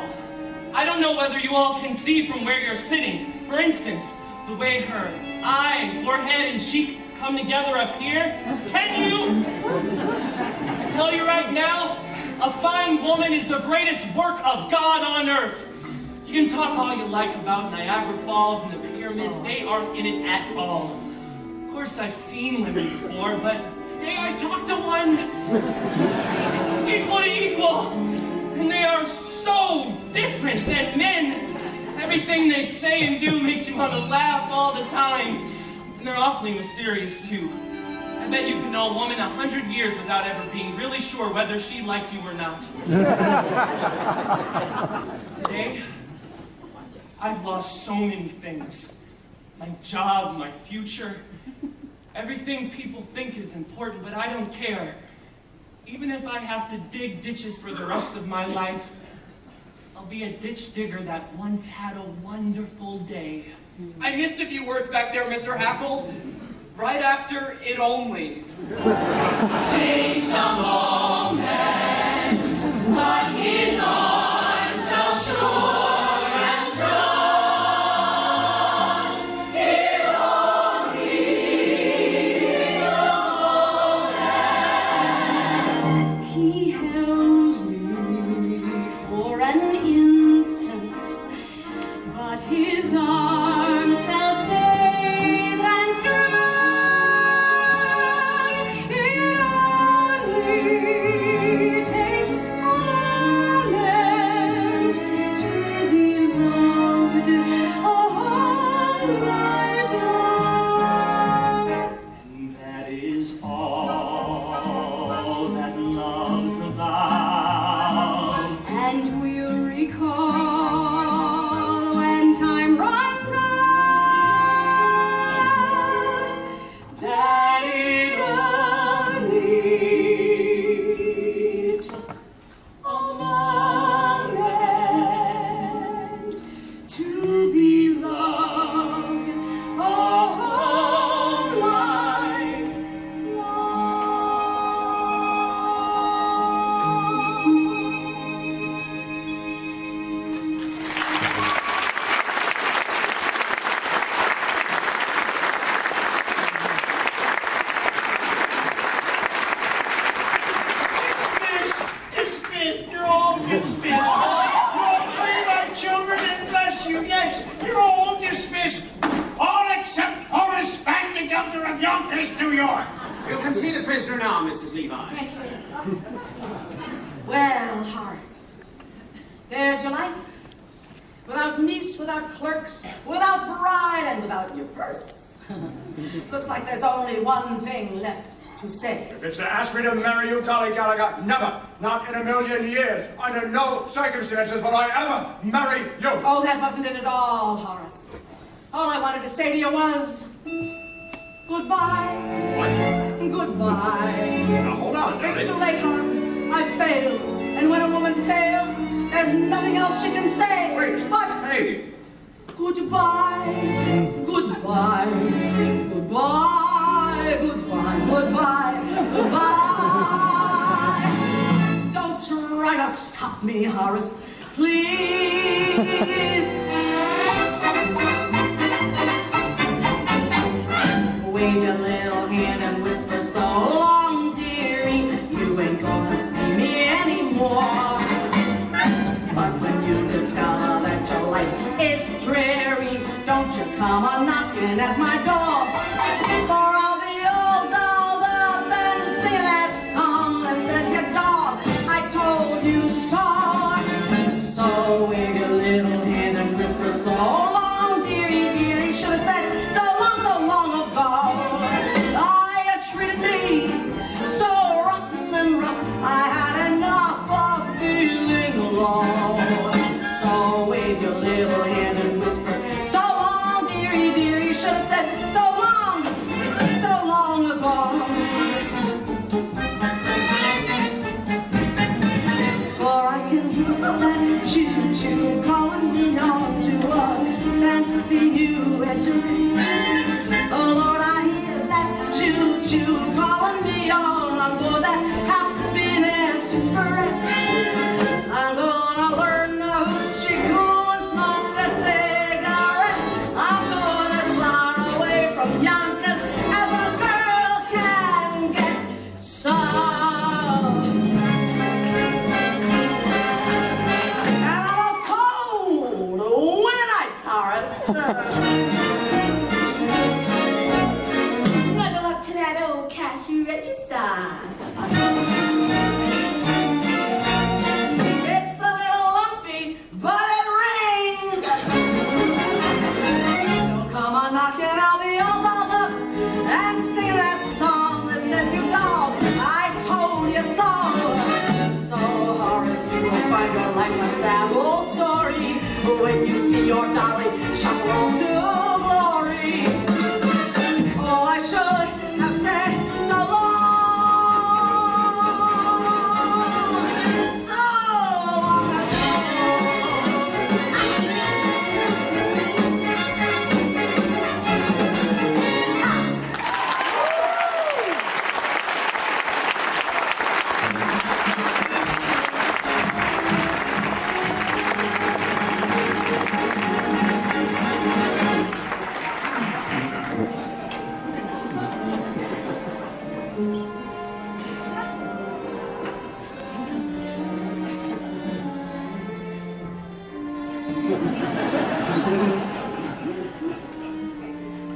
I don't know whether you all can see from where you're sitting. For instance, the way her eye, forehead, and cheek come together up here. Can you? I tell you right now, a fine woman is the greatest work of God on earth. You can talk all you like about Niagara Falls and the pyramids. They aren't in it at all. Of course, I've seen women before, but today I talked to one. Equal to equal. And they are so different than men. Everything they say and do makes you want to laugh all the time. And they're awfully mysterious, too. I bet you could know a woman 100 years without ever being really sure whether she liked you or not. Today, I've lost so many things. My job, my future, everything people think is important, but I don't care. Even if I have to dig ditches for the rest of my life, I'll be a ditch digger that once had a wonderful day. I missed a few words back there, Mr. Hackle. Right after it only. Takes a moment, but his arms felt sure and strong. It only a moment. He held me for an instant, but his arms felt safe and strong. It only takes a moment to be loved a whole life long. And that is all that love's about. And we'll recall when time runs out that it only took a moment to be loved a whole life Dismissed! You're all dismissed! You're all free, my children, and bless you. Yes, you're all dismissed. All except Horace Van Gelder of Yonkers, New York. You can see the prisoner now, Mrs. Levi. Well, Horace, there's your life. Without niece, without clerks, without bride, and without your purse. Looks like there's only one thing left to say. If it's to ask me to marry you, Dolly Gallagher, never, not in a million years, under no circumstances will I ever marry you. Oh, that wasn't it at all, Horace. All I wanted to say to you was, goodbye. What? Goodbye. Now, hold on, Dolly. It's too late, Horace. I failed. And when a woman fails, there's nothing else she can say. Wait, but hey. goodbye. Goodbye. Goodbye. Goodbye. Goodbye. Goodbye. Don't try to stop me, Horace. Please. Wave your little hand and whisper so long, dearie. You ain't gonna see me anymore. But when you discover that your life is dreary, don't you come a knocking at my door. For I'll be all dolled up and singing that song that says your dog, I told you so. So wave your little hand and whisper cash register. It's a little lumpy, but it rings. Don't come on knocking, I'll be all dolled up and sing that song that says you dolled. I told you so. So, Horace, you will find your life a sad old story when you see your dolly shuffle on to glory. Oh, I should have said so long, so long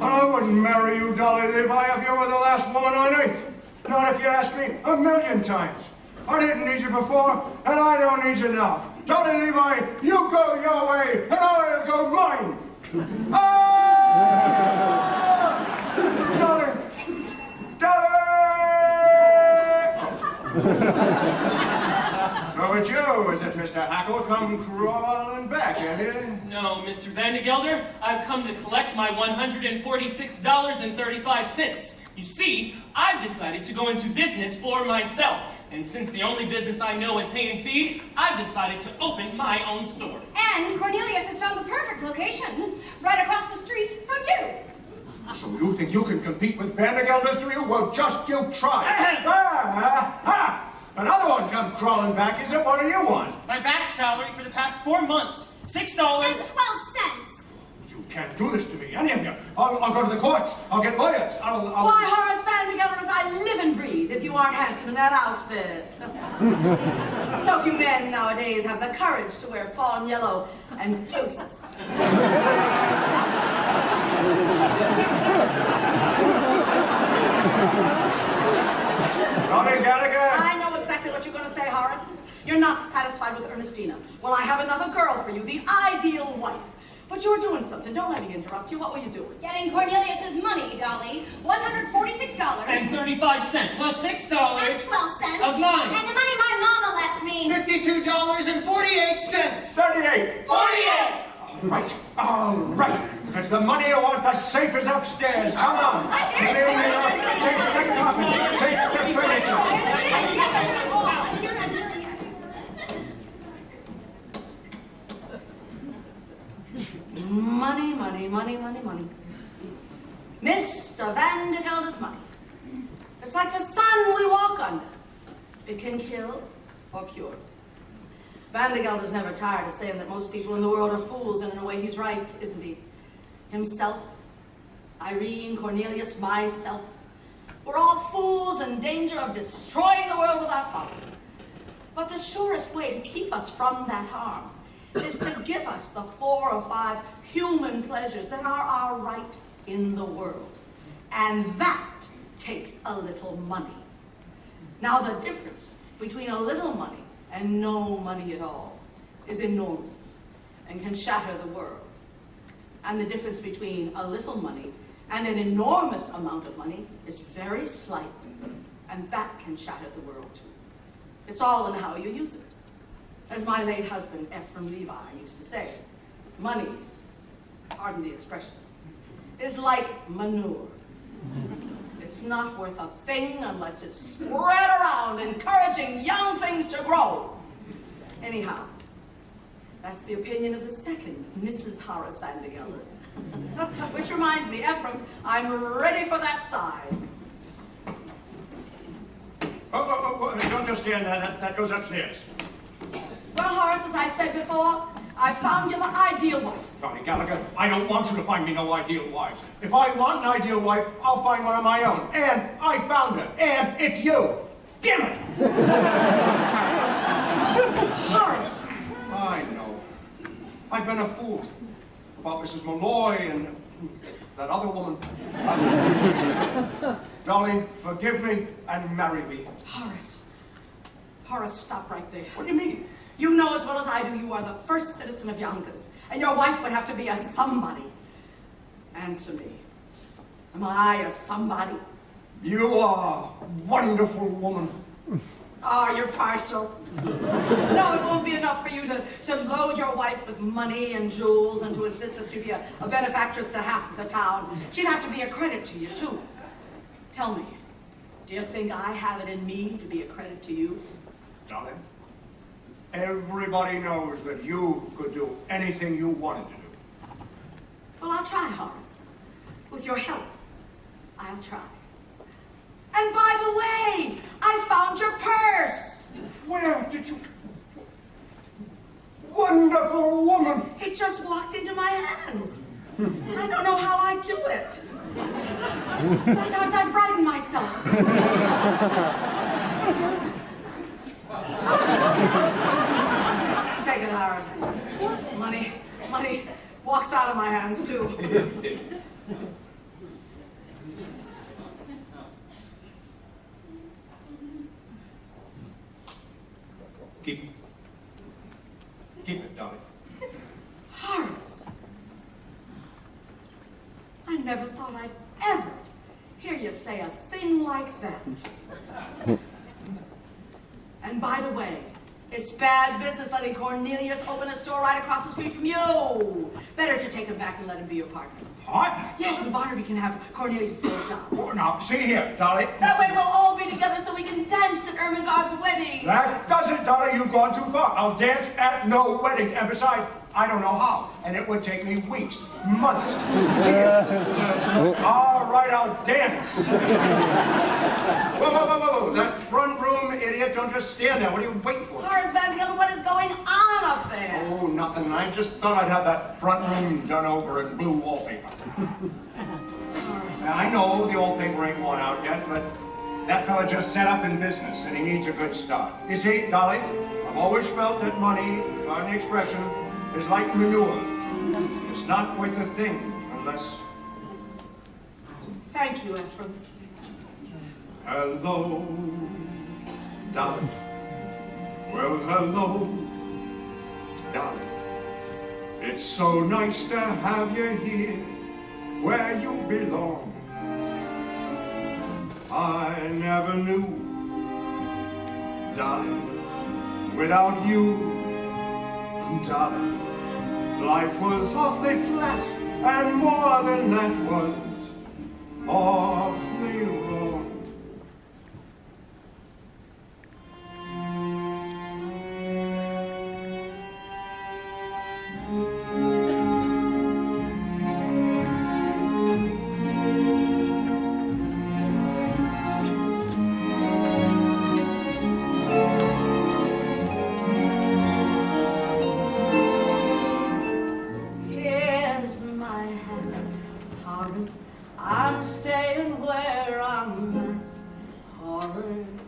I wouldn't marry you, Dolly Levi, if you were the last woman on earth. Not if you asked me 1,000,000 times. I didn't need you before, and I don't need you now. Dolly Levi, you go your way, and I'll go mine. Dolly! Dolly! So it's you, is it, Mr. Hackle? Come crawling back, is it? No, Mr. Vandegelder, I've come to collect my $146.35. You see, I've decided to go into business for myself. And since the only business I know is hay and feed, I've decided to open my own store. And Cornelius has found the perfect location, right across the street from you. So you think you can compete with Vandegelders, do you? Well, just you try. Another one come crawling back. Is it? What do you want? My back salary for the past 4 months, $6. And 12 cents. You can't do this to me, any of you. I'll go to the courts. I'll get lawyers. Why, Horace Vandegelder, as I live and breathe, if you aren't handsome in that outfit. So few men nowadays have the courage to wear fawn yellow and fuse. Johnny Gallagher. I know exactly what you're going to say, Horace. You're not satisfied with Ernestina. Well, I have another girl for you, the ideal wife. But you're doing something. Don't let me interrupt you. What were you doing? Getting Cornelius's money, Dolly. $146. And 35 cents, plus $6. And 12 cents. Of mine. And the money my mama left me. $52.48. 38. 48! All right. It's the money you want. The safe is upstairs. Come on. I Take the coffee. Take the furniture. Money, money, money, money, money. Mr. Vandegelder's money. It's like the sun we walk under. It can kill or cure. Vandegelder's never tired of saying that most people in the world are fools, and in a way he's right, isn't he? Himself, Irene, Cornelius, myself. We're all fools in danger of destroying the world with our folly. But the surest way to keep us from that harm is to give us the 4 or 5 human pleasures that are our right in the world. And that takes a little money. Now, the difference between a little money and no money at all is enormous and can shatter the world. And the difference between a little money and an enormous amount of money is very slight, and that can shatter the world too. It's all in how you use it. As my late husband, Ephraim Levi, used to say, money, pardon the expression, is like manure. It's not worth a thing unless it's spread around, encouraging young things to grow. Anyhow, that's the opinion of the second Mrs. Horace Vandegelder. Which reminds me, Ephraim, I'm ready for that side. Don't just stand there. That goes upstairs. Well, Horace, as I said before, I found you the ideal wife. Johnny Gallagher, I don't want you to find me no ideal wife. If I want an ideal wife, I'll find one of my own. And I found her. And it's you. Damn it! Horace! I know. I've been a fool. About Mrs. Malloy and that other woman. Darling, forgive me and marry me. Horace, stop right there. What do you mean? You know as well as I do you are the first citizen of Yonkers, and your wife would have to be a somebody. Answer me. Am I a somebody? You are a wonderful woman. Oh, you're partial. No, it won't be enough for you to load your wife with money and jewels and to insist that she be a benefactress to half the town. She'd have to be a credit to you, too. Tell me, do you think I have it in me to be a credit to you? Darling, everybody knows that you could do anything you wanted to do. Well, I'll try, Horace. With your help, I'll try. And by the way, I found your purse. Where did you... Wonderful woman! It just walked into my hands. I don't know how I do it. Sometimes I frighten myself. Take it, Horace. Money walks out of my hands, too. Keep it, darling. Horace, I never thought I'd ever hear you say a thing like that. And by the way, it's bad business letting Cornelius open a store right across the street from you. Better to take him back and let him be your partner. Partner? Yes, and Barnaby can have Cornelius' job. Oh, now, see here, darling. That way we'll all be together so we can dance at Ermengarde's wedding. That doesn't, darling. You've gone too far. I'll dance at no weddings. And besides, I don't know how. And it would take me weeks, months, years. All right, I'll dance. Whoa. That front room, idiot. Don't just stand there. What are you waiting for? Horace Van Gilbert, what is going on up there? Oh, nothing. I just thought I'd have that front room done over in blue wallpaper. Now, I know the old paper ain't worn out yet, but that fella just set up in business, and he needs a good start. You see, Dolly, I've always felt that money, pardon the expression, is like manure. It's not worth a thing unless... Thank you, Ephraim. Hello, darling. Well, hello, darling. It's so nice to have you here where you belong. I never knew, darling, without you, darling, life was awfully flat, and more than that was awfully wrong. I'm staying where I'm at, Horace.